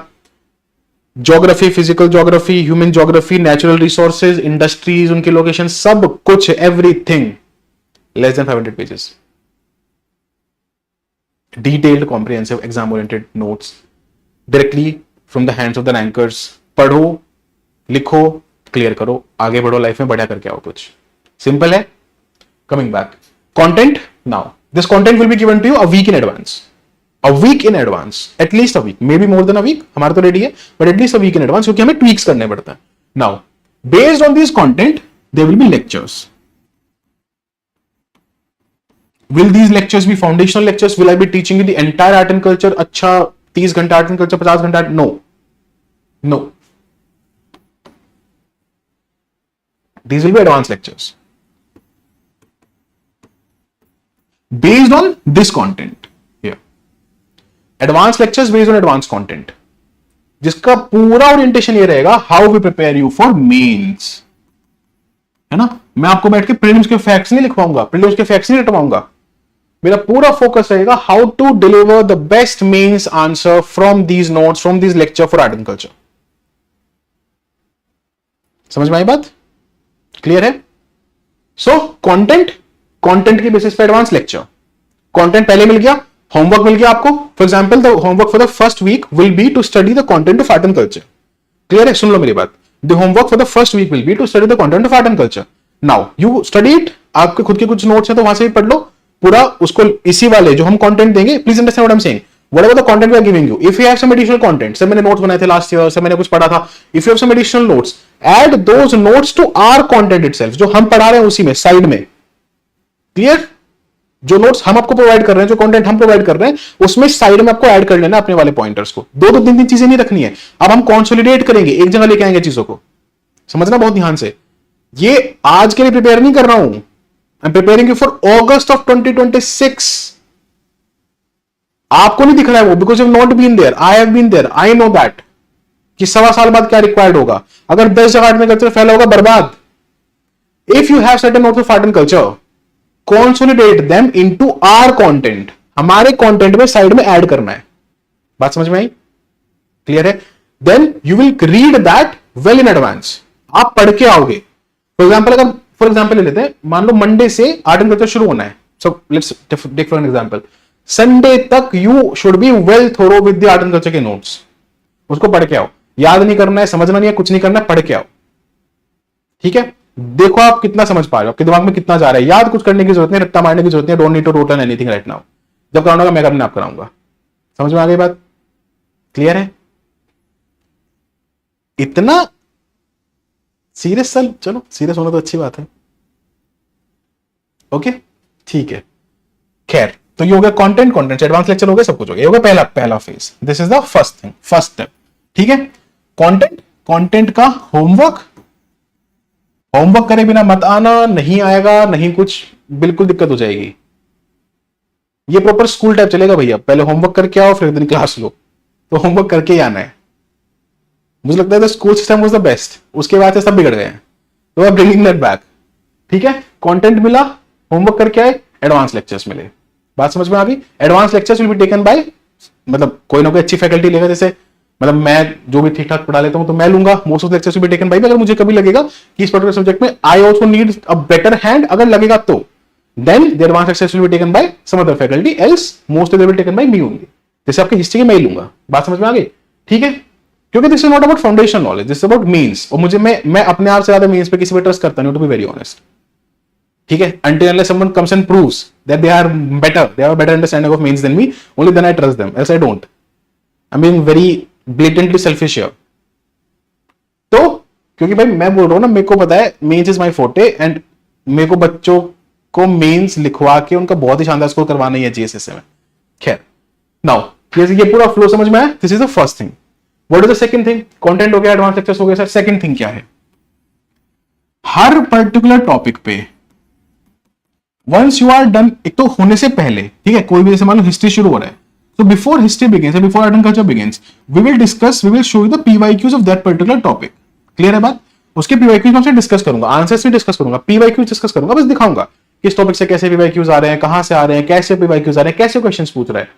geography, physical geography, human geography, natural resources, industries, उनकी लोकेशन, सब कुछ, everything, less than 500 pages, detailed comprehensive exam oriented notes directly from the hands of the rankers. पढ़ो, लिखो, क्लियर करो, आगे बढ़ो लाइफ में, बढ़िया करके आओ कुछ। सिंपल है। Coming back, content, now this content will be given to you a week in advance, a week in advance, at least a week, maybe more than a week, हमारा तो रेडी है, but at least a week in advance, क्योंकि हमें tweaks करने पड़ता है। Now, based on this content, there will be lectures. Will these lectures be foundational lectures? Will I be teaching you the entire art and culture? अच्छा 30 घंटा आर्ट एंड कल्चर, 50 घंटा? No, no. These will be advanced lectures based on this content. Advance lectures based on advance content, जिसका पूरा ओरिएंटेशन ये रहेगा how we prepare you for mains, है ना। मैं आपको बैठ के प्रीलिम्स के फैक्ट्स नहीं लिखवाऊंगा, प्रीलिम्स के फैक्ट्स नहीं रटवाऊंगा, मेरा पूरा फोकस रहेगा how to deliver the best mains answer from these notes, from these lecture for art and culture. समझ में आई बात? क्लियर है? सो कंटेंट की बेसिस पे एडवांस लेक्चर, कंटेंट पहले मिल गया, होमवर्क मिल गया आपको। For example, the homework for the first week will be to study the content of art and culture. Clear है? सुन लो मेरी बात। The homework for the first week will be to study the content of art and culture. Now you study it, आपके खुद के कुछ नोट्स हैं तो वहां से भी पढ़ लो पूरा उसको, इसी वाले जो हम कंटेंट देंगे, please understand what I am saying, whatever the content we are giving you, if you have some additional content, सब मैंने नोट्स बनाए थे लास्ट ईयर, सब मैंने कुछ पढ़ा था, if you have some additional notes, add those notes to our content itself, जो हम पढ़ा रहे हैं उसी में साइड में। क्लियर? जो नोट्स हम आपको प्रोवाइड कर रहे हैं, जो कंटेंट हम प्रोवाइड कर रहे हैं, उसमें साइड में आपको ऐड कर लेना अपने वाले पॉइंटर्स को। दो तीन तीन चीजें नहीं रखनी है, अब हम कंसोलिडेट करेंगे, एक जगह लेके आएंगे चीजों को। समझना बहुत ध्यान से, ये आज के लिए प्रिपेयर नहीं कर रहा हूं, I am preparing you for August of 2026। आपको नहीं दिख रहा है वो, because you have not been there, I have been there, I know that कि 1.25 साल बाद क्या रिक्वायर्ड होगा। अगर 10 जगह आर्ट एंड कल्चर फैला होगा, बर्बाद। If you have certain notes of art and culture, consolidate them into our content, हमारे कंटेंट में साइड में ऐड करना है। बात समझ में आई? क्लियर है? Then you will read that well in advance, आप पढ़ के आओगे। फॉर एग्जाम्पल, अगर फॉर एग्जाम्पल ले लेते हैं, मान लो मंडे से आर्ट एंड कल्चर शुरू होना है, so let's take for an example, Sunday तक you should be well thorough with the art and culture के नोट्स। उसको पढ़ के आओ, याद नहीं करना है, समझना नहीं है, कुछ नहीं करना है, पढ़ के आओ। ठीक है? देखो आप कितना समझ पा रहे हो, आपके दिमाग में कितना जा रहा है। याद कुछ करने की जरूरत नहीं, रट्टा मारने की जरूरत नहीं, don't need to rote anything right now. जब कराना होगा मैं अपने आप कराऊंगा। समझ में आ गई बात? क्लियर है? इतना सीरियस? चलो सीरियस होना तो अच्छी बात है। ओके, ठीक है। खैर, तो ये हो गया कंटेंट से एडवांस लेक्चर हो गया, सब कुछ हो गया, ये हो गया पहला phase. This is the first thing, first step. ठीक है? कंटेंट का होमवर्क करे बिना मत आना, नहीं आएगा, नहीं कुछ, बिल्कुल दिक्कत हो जाएगी। ये प्रॉपर स्कूल टाइप चलेगा भैया, पहले होमवर्क करके आओ, फिर एक दिन क्लास लो। तो होमवर्क करके ही आना है। मुझे लगता है school system was the best, उसके बाद से सब बिगड़ गए हैं, तो आई ब्रिंगिंग दैट बैक। ठीक है? कंटेंट मिला, होमवर्क करके आए, एडवांस लेक्चर्स मिले। बात समझ में आ गई? Advance lectures will be taken bye, मतलब कोई ना कोई अच्छी फैकल्टी लेगा, जैसे मतलब मैं जो भी ठीक ठाक पढ़ा लेता हूं तो मैं लूंगा। Most of lectures will be taken by. अगर मुझे कभी लगेगा कि इस पर्टिकुलर सब्जेक्ट में I also need a better hand, अगर लगेगा तो then the advance lectures will be taken by some other faculty, else most of they will taken by me only. जैसे आपकी हिस्ट्री की मैं ही लूंगा। बात समझ में आ गई? ठीक है? क्योंकि this is not about foundation knowledge, this is about means. और मुझे मैं अपने आप से ज्यादा मीन्स पे किसी पे ट्रस्ट करता नहीं, टू बी वेरी ऑनेस्ट। ठीक है? until unless someone comes and proves that they have a better understanding of means than me, only then I trust them, else I don't. I'm being very blatantly selfish here. तो क्योंकि भाई मैं बोल रहा हूं ना, मेरे को पता है mains is my forte, and मेरे को बच्चों को मेंस लिखवा के उनका बहुत ही शानदार स्कोर करवाना ही है जीएसएसए में। खैर, नाउ ये पूरा फ्लो समझ में आया? This is the first thing. What is the second thing? Content हो गया, एडवांस लेक्चर्स हो गया सर। सेकंड थिंग क्या है? हर पर्टिकुलर टॉपिक पे वंस यू आर डन, एक तो होने से पहले, ठीक है, कोई भी जैसे मान लो हिस्ट्री शुरू हो रहा है, so before history begins before art and culture begins, we will show you the PYQs of that particular topic. Clear है बात? उसके पीवाईक्यूज में डिस्कस करूंगा, आंसर्स भी डिस्कस करूंगा, पीवाईक्यूज डिस्कस करूंगा, बस दिखाऊंगा किस टॉपिक से कैसे पीवाईक्यूज आ रहे हैं, कहां से आ रहे हैं, कैसे पीवाईक्यूज आ रहे हैं, कैसे क्वेश्चंस पूछ रहे हैं,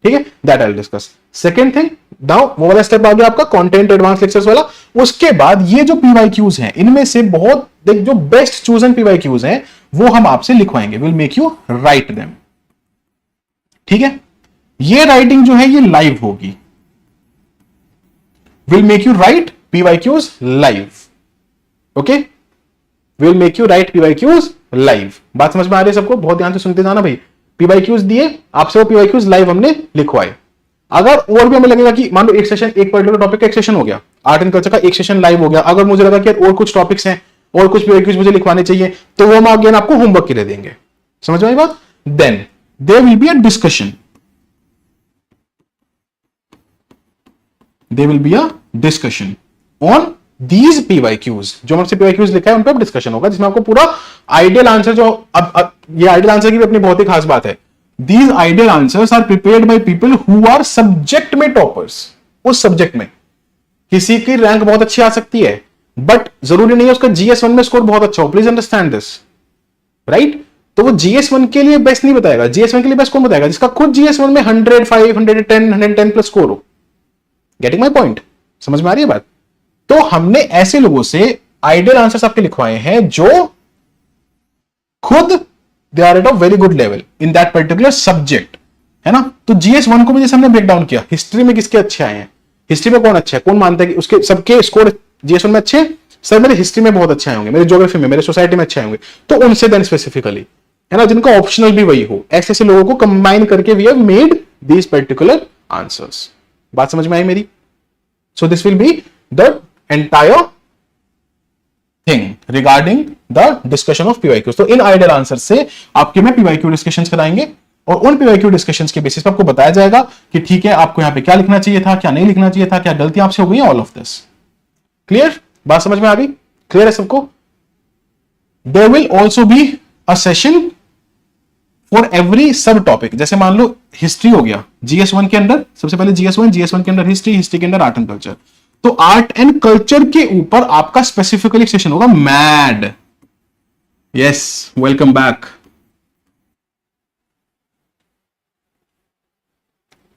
ठीक है, that I will discuss. Second thing, now वो वाला स्टेप आ गया आपका कंटेंट एडवांस लेक्चर्स वाला। उसके बाद ये जो पीवाईक्यूज हैं, इनमें से बहुत जो बेस्ट चूजन पीवाईक्यूज हैं वो हम आपसे लिखवाएंगे, will make you write them, ठीक है। ये राइटिंग जो है ये लाइव होगी, will make you write PYQs live, okay, will make you write PYQs live. बात समझ में आ रही है सबको? बहुत ध्यान से सुनते जाना भाई। पीवाईक्यूज दिए आपसे, वो पीवाईक्यूज लाइव हमने लिखवाए। अगर और भी हमें लगेगा कि मान लो एक सेशन, एक पर्टिकुलर टॉपिक का एक सेशन हो गया, आर्ट एंड कल्चर का एक सेशन लाइव हो गया, अगर मुझे लगा कि और कुछ टॉपिक्स हैं और कुछ पीवाईक्यूज मुझे लिखवाने चाहिए, तो वो हम अगेन आपको होमवर्क के लिए देंगे। समझ में आई बात? Then there will be a discussion, there will be a discussion on these PYQs. जो हमसे पीवाईक्यूज लिखा है उन पर डिस्कशन होगा, जिसमें आपको पूरा आइडियल आंसर, जो अब ये आइडियल आंसर की भी अपनी बहुत ही खास बात है, these ideal answers are prepared by people who are subject में toppers। उस सब्जेक्ट में किसी की रैंक बहुत अच्छी आ सकती है, बट जरूरी नहीं है उसका GS1 में स्कोर बहुत अच्छा हो, प्लीज अंडरस्टैंड दिस, राइट। तो वो GS1 के लिए बेस्ट नहीं बताएगा, GS1 के लिए बेस्ट कौन बताएगा? जिसका खुद GS1 में 105, 110, 110 प्लस स्कोर हो। Getting my point? समझ में आ रही है बात? तो हमने ऐसे लोगों से आइडियल आंसर्स आपके लिखवाए हैं जो खुद they are at a very good level in that particular subject, है ना। तो GS1 को भी जैसे हमने ब्रेक डाउन किया, हिस्ट्री में किसके अच्छे आए हैं, हिस्ट्री में कौन अच्छा है, कौन मानता है कि उसके सबके स्कोर GS1 में अच्छे, सर मेरे हिस्ट्री में बहुत अच्छे आए होंगे, मेरे ज्योग्राफी में, मेरे सोसाइटी में अच्छे आए होंगे, तो उनसे देन स्पेसिफिकली, है ना, जिनका ऑप्शनल भी वही हो, ऐसे ऐसे लोगों को कंबाइन करके we have made these particular answers. बात समझ में आई मेरी? So this will be the entire thing regarding the discussion of PYQs. तो इन आइडियल आंसर से आपके में पीवाईक्यू डिस्कशंस कराएंगे, और उन पीवाईक्यू डिस्कशंस के बेसिस पर आपको बताया जाएगा कि ठीक है आपको यहां पे क्या लिखना चाहिए था, क्या नहीं लिखना चाहिए था, क्या गलती आपसे हो गई, ऑल ऑफ दिस। क्लियर? बात समझ में आ गई? क्लियर है सबको? There will also be a session for every subtopic. जैसे मान लो हिस्ट्री हो गया GS1 के अंदर, सबसे पहले GS1 के अंदर हिस्ट्री, हिस्ट्री के अंदर आर्ट एंड कल्चर। तो आर्ट एंड कल्चर के ऊपर आपका स्पेसिफिकली सेशन होगा मैड। Yes, welcome back.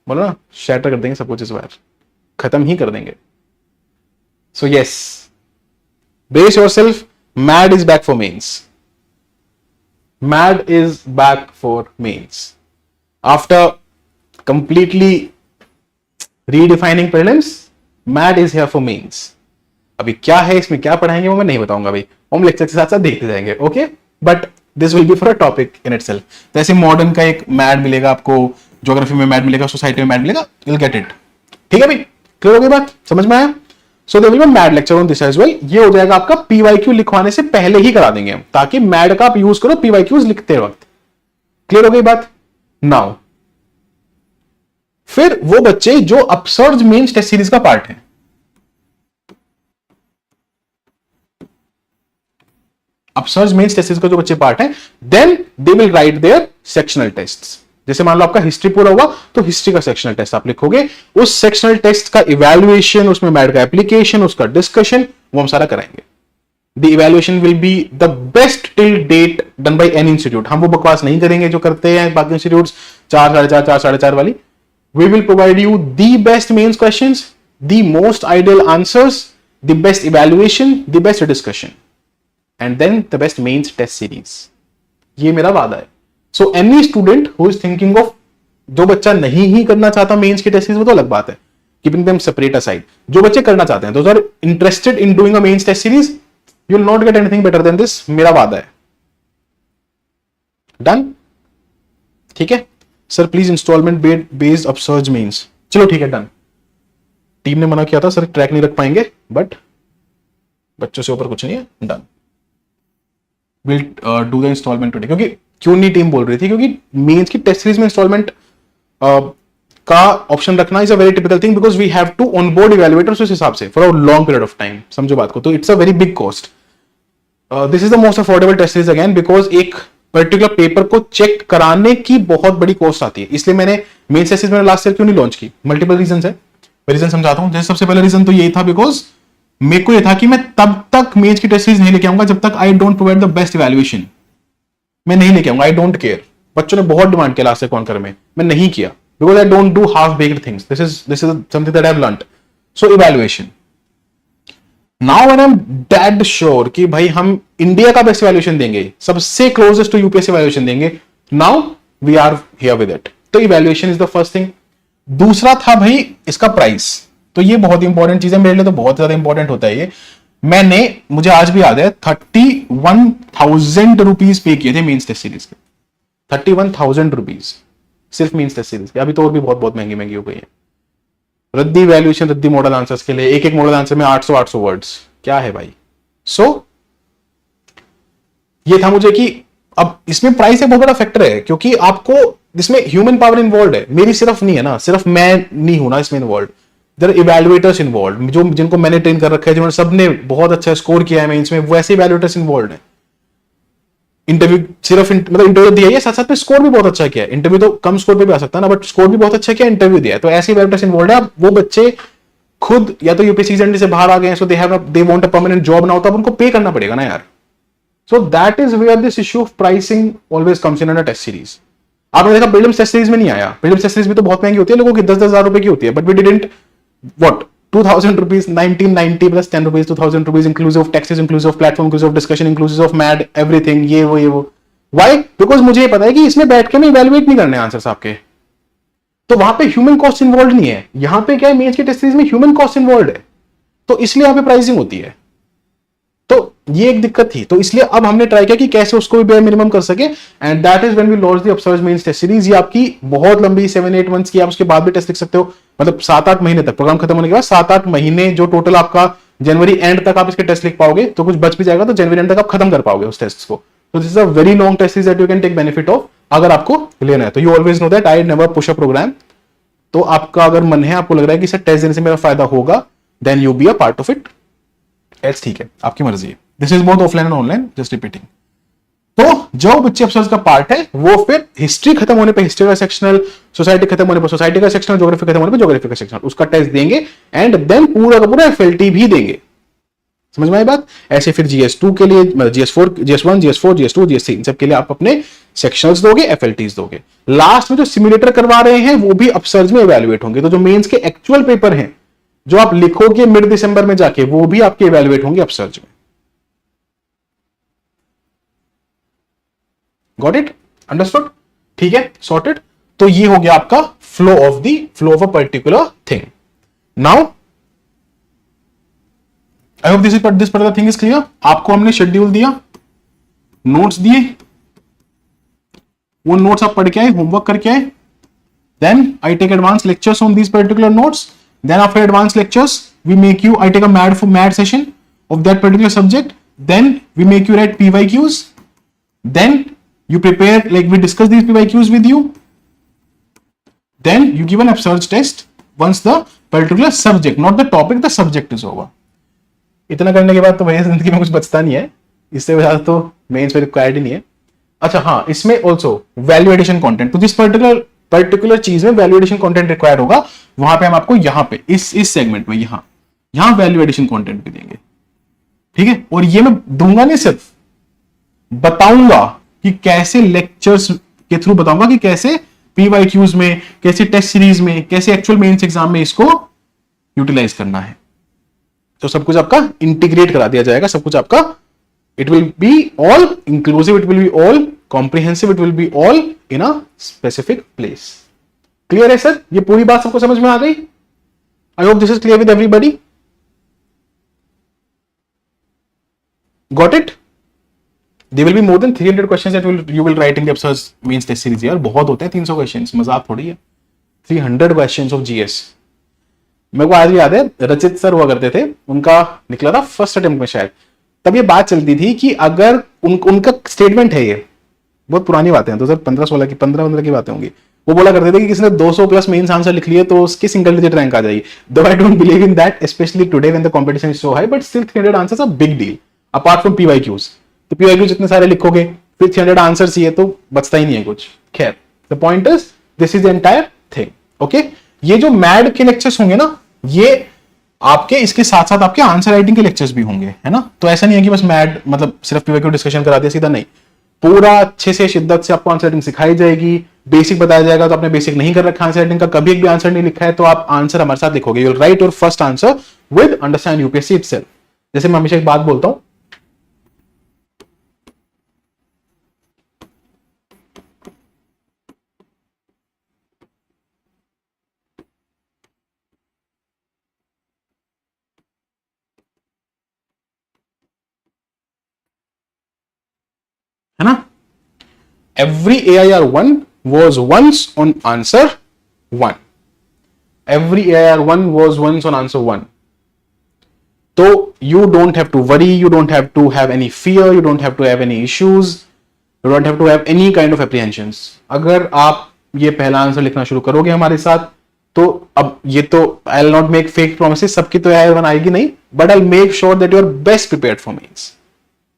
बोलो ना, शैटर कर देंगे सब कुछ इस बार, खत्म ही कर देंगे। So yes, brace yourself, MAD is back for mains. MAD is back for mains. After completely redefining prelims, MAD is here for mains. अभी क्या है इसमें, क्या पढ़ाएंगे वो मैं नहीं बताऊंगा भाई, हम लेक्चर के साथ साथ देखते जाएंगे, okay. But this will B for a topic in itself. जैसे मॉडर्न का एक मैड मिलेगा आपको, ज्योग्राफी में मैड मिलेगा, सोसाइटी में मैड मिलेगा, यू विल गेट इट। ठीक है भाई, क्लियर हो गई बात, समझ में आया? So there will be MAD lecture on this as well. ये हो जाएगा आपका पीवाईक्यू लिखवाने से पहले ही करा देंगे हम, ताकि मैड का आप यूज करो पीवाईक्यूज लिखते वक्त। क्लियर हो गई बात? नाउ फिर वो बच्चे जो अपसर्ड मेंस टेस्ट सीरीज का पार्ट है, अपसर्ज मेंस टेस्ट सीरीज का जो बच्चे पार्ट है, then they will write their sectional tests. जैसे मान लो आपका हिस्ट्री पूरा हुआ तो हिस्ट्री का सेक्शनल टेस्ट आप लिखोगे, उस सेक्शनल टेस्ट का इवैल्यूएशन, उसमें मैड का एप्लीकेशन, उसका डिस्कशन, वो हम सारा कराएंगे। The evaluation will be the best till date done by any institute. हम वो बकवास नहीं करेंगे जो करते हैं बाकी इंस्टीट्यूट 4, 4.5, 4.5 वाली। We will provide you the best mains questions, the most ideal answers, the best evaluation, the best discussion, and then the best mains test series. ये मेरा वादा है। So any student who is thinking of, जो बच्चा नहीं ही करना चाहता मेंस की टेस्ट सीरीज, वो तो अलग बात है, keeping them separate aside। जो बच्चे करना चाहते हैं, those are interested in doing a mains test series, you will not get anything better than this, मेरा वादा है। Done? ठीक है sir, please instalment based upsurge mains. चलो ठीक है, डन। टीम ने मना किया था सर ट्रैक नहीं रख पाएंगे, बट बच्चों से ऊपर कुछ नहीं है, done. Will do the instalment today. क्योंकि क्यों नहीं टीम बोल रही थी, क्योंकि मेंस की टेस्ट सीरीज में इंस्टॉलमेंट का ऑप्शन रखना is a very typical thing, because we have to onboard evaluators उस हिसाब से for a long period of time. समझो बात को, तो it's a very big cost. This is the most affordable test series again, because एक पर्टिकुलर पेपर को चेक कराने की बहुत बड़ी कॉस्ट आती है। इसलिए मैंने मेंस टेस्ट सीरीज मैंने लास्ट ईयर क्यों नहीं लॉन्च की, मल्टीपल रीजन है, मैं रीजन समझाता हूं। जैसे सबसे पहला रीजन तो यही था, बिकॉज मेरे को ये था कि मैं तब तक मेंस की टेस्ट सीरीज नहीं लेके आऊंगा जब तक I don't provide the best evaluation. मैं नहीं लेके आऊंगा, आई डोंट केयर। बच्चों ने बहुत डिमांड किया लास्ट कॉन्कर में, मैं नहीं किया, because I don't do half baked things. This is something that I have learned. So evaluation, now when I am dead sure कि भाई हम इंडिया का बेस्ट इवैल्यूएशन देंगे, सबसे क्लोजेस्ट टू यूपीएससी इवैल्यूएशन देंगे, now we are here with it. तो evaluation is the first thing. दूसरा था भाई इसका प्राइस। तो ये बहुत इंपॉर्टेंट चीज है मेरे लिए, तो बहुत ज्यादा इंपॉर्टेंट होता है ये। मैंने, मुझे आज भी याद है, 31,000 रुपीज पे किए थे मेंस टेस्ट सीरीज के। 31,000 रुपीज सिर्फ मेंस टेस्ट सीरीज के। अभी तो और भी बहुत बहुत महंगी महंगी हो गई है। रद्दी वैल्यूएशन, रद्दी मॉडल आंसर्स के लिए एक एक मॉडल आंसर में 800 वर्ड्स, क्या है भाई। ये था मुझे कि अब इसमें प्राइस एक बहुत बड़ा फैक्टर है, क्योंकि आपको इसमें ह्यूमन पावर इन्वॉल्व है, मेरी सिर्फ नहीं है ना, सिर्फ मैं नहीं हूं ना इसमें involve. There are evaluators involve, जो जिनको मैंने ट्रेन कर रखा है, जिन्होंने सबने बहुत अच्छा स्कोर किया है मेंस में, वैसे इवैल्यूएटर्स इन्वॉल्व है। इंटरव्यू सिर्फ मतलब इंटरव्यू दिया है, साथ साथ में स्कोर भी बहुत अच्छा किया है। इंटरव्यू तो कम स्कोर पे भी आ सकता है ना, बट स्कोर भी बहुत अच्छा किया, इंटरव्यू दिया है, तो ऐसे इवैल्यूएटर्स इन्वॉल्व है। अब वो बच्चे खुद या तो यूपीएससी से बाहर आ गए हैं, so they want a permanent job now, तो अब उनको पे करना पड़ेगा ना यार। So that is where this issue of pricing always comes in a test series. आपने देखा प्रीलिम्स टेस्ट सीरीज में नहीं आया। प्रीलिम्स टेस्ट सीरीज भी तो बहुत महंगी होती है, लोगों की 10,000 रुपए की होती है, but we didn't what 2,000 rupees, 1990 plus 10 rupees, 2,000 rupees inclusive of taxes, inclusive of platform, inclusive of discussion, inclusive of MAD everything, ये वो। व्हाई? बिकॉज मुझे ये पता है कि इसमें बैठ के मैं इवैल्यूएट नहीं करने आंसर्स आपके, तो वहां पे ह्यूमन कॉस्ट इन्वॉल्व नहीं है। यहां पे क्या है, मेंस के टेस्ट सीरीज में ह्यूमन कॉस्ट इन्वॉल्व है, तो इसलिए यहां पे प्राइसिंग होती है। तो ये एक दिक्कत थी, तो इसलिए अब हमने ट्राई किया कि कैसे उसको भी बेयर मिनिमम कर सके, and that is when we launch the upsurge mains test series. ये आपकी बहुत लंबी 7-8 मंथ्स की, आप उसके बाद भी टेस्ट लिख सकते हो, मतलब 7-8 महीने तक, प्रोग्राम खत्म होने के बाद 7-8 महीने, जो टोटल आपका जनवरी एंड तक आप इसके टेस्ट लिख पाओगे, तो कुछ बच भी जाएगा, तो जनवरी एंड तक आप खत्म कर पाओगे उस टेस्ट को। तो this is a very long test series that you can take benefit of, अगर आपको लेना है तो। You always know that I never push a programme, तो आपका अगर मन है, आपको लग रहा है कि इसे टेस्ट देने से मेरा फायदा होगा, then you be a part of it, else ठीक है, आपकी मर्जी है। This is both offline and online, just repeating. तो जो बच्चे अपसर्ज का पार्ट है, वो फिर हिस्ट्री खत्म होने पे हिस्ट्री का सेक्शनल, सोसाइटी खत्म होने पर सोसाइटी का सेक्शनल, ज्योग्राफी खत्म होने पर ज्योग्राफी का सेक्शनल, उसका टेस्ट देंगे, एंड देन पूरा का पूरा एफएलटी भी देंगे। समझ में आई बात? ऐसे फिर GS2 के लिए, GS4, GS1, GS4, GS2, GS3, इन सब के लिए आप अपने सेक्शनल्स दोगे, एफएलटीज दोगे। लास्ट में जो सिमुलेटर करवा रहे हैं, वो भी अपसर्ज में इवैल्यूएट होंगे। तो जो मेंस के एक्चुअल पेपर हैं, जो आप लिखोगे मिड दिसंबर में जाके, वो भी आपके इवैल्यूएट होंगे अपसर्ज में। Got it? अंडरस्टूड? ठीक है, सॉर्टेड। तो ये हो गया आपका flow of a particular thing. Now I hope this particular thing is clear. आपको हमने शेड्यूल दिया, नोट्स दिए, वो नोट्स आप पढ़ के आए, होमवर्क करके आए, then I take advance lectures on these particular notes, then after advance lectures we make you, I take a MAD session of that particular subject, then we make you write PYQs, then you prepare, like we discuss these PYQs with you, then you give an absurd test once the particular subject, not the topic, the subject is over. इतना करने के बाद तो भैया जिंदगी में कुछ बचता नहीं है, इससे ज्यादा तो मेंस में रिक्वायर्ड ही नहीं है। अच्छा हाँ, इसमें ऑल्सो वैल्यू एडिशन कंटेंट, तो जिस पर्टिकुलर चीज में वैल्यू एडिशन कंटेंट रिक्वायर्ड होगा, वहां पे हम आपको यहाँ पे इस सेगमेंट में यहाँ वैल्यू एडिशन कंटेंट भी देंगे, ठीक है। और ये मैं दूंगा नहीं, सिर्फ बताऊंगा कि कैसे, लेक्चर्स के थ्रू बताऊंगा कि कैसे PYQs में, कैसे टेस्ट सीरीज में, कैसे एक्चुअल मेंस एग्जाम में इसको यूटिलाइज करना है। तो सब कुछ आपका इंटीग्रेट करा दिया जाएगा, सब कुछ आपका, it will be all inclusive, it will be all comprehensive, it will be all in a specific place. Clear है सर? ये पूरी बात सबको समझ में आ गई? I hope this is clear with everybody. Got it? There will be more than 300 questions that you will write in the absurd means test series। यार बहुत होते हैं 300 क्वेश्चंस, मजाक थोड़ी है। 300 क्वेश्चंस ऑफ GS। मेरे को आज भी याद है, रचित सर हुआ करते थे, उनका निकला था फर्स्ट अटेम्प्ट में शायद, तब ये बात चलती थी कि अगर उनका स्टेटमेंट है, ये बहुत पुरानी बातें हैं, 2015-16 की, 15 की बातें होंगी। वो बोला करते थे कि किसी ने 200 प्लस मेंस आंसर लिख लिए तो उसकी सिंगल डिजिट रैंक आ जाएगी। Though I don't believe in that, specially today when the competition is so high, but still 300 answers are big deal apart from PYQs। तो PYQs जितने सारे लिखोगे, फिर 300 आंसर चाहिए, तो बचता ही नहीं है कुछ। खैर, the point is this is the entire thing. Okay, ये जो मैड के लेक्चर्स होंगे ना, ये आपके इसके साथ साथ आपके आंसर राइटिंग के लेक्चर्स भी होंगे, है ना। तो ऐसा नहीं है कि बस मैड मतलब सिर्फ पीवाईक्यू डिस्कशन करा दिया सीधा, नहीं, पूरा अच्छे से शिद्दत से आपको आंसर राइटिंग सिखाई जाएगी, बेसिक बताया जाएगा। तो आपने बेसिक नहीं कर रखा आंसर राइटिंग का, कभी एक भी आंसर नहीं लिखा है, तो आप आंसर हमारे साथ लिखोगे, you will write your first answer with understand UPSC itself. जैसे मैं हमेशा एक बात बोलता हूं, है ना, every AIR1 was once on answer 1, every AIR1 was once on answer 1. तो you don't have to worry, you don't have to have any fear, you don't have to have any issues, you don't have to have any kind of apprehensions. अगर आप ये पहला आंसर लिखना शुरू करोगे हमारे साथ, तो अब ये तो I will not make fake promises, सबकी तो AIR1 आएगी नहीं, but I make sure that you are best prepared for mains.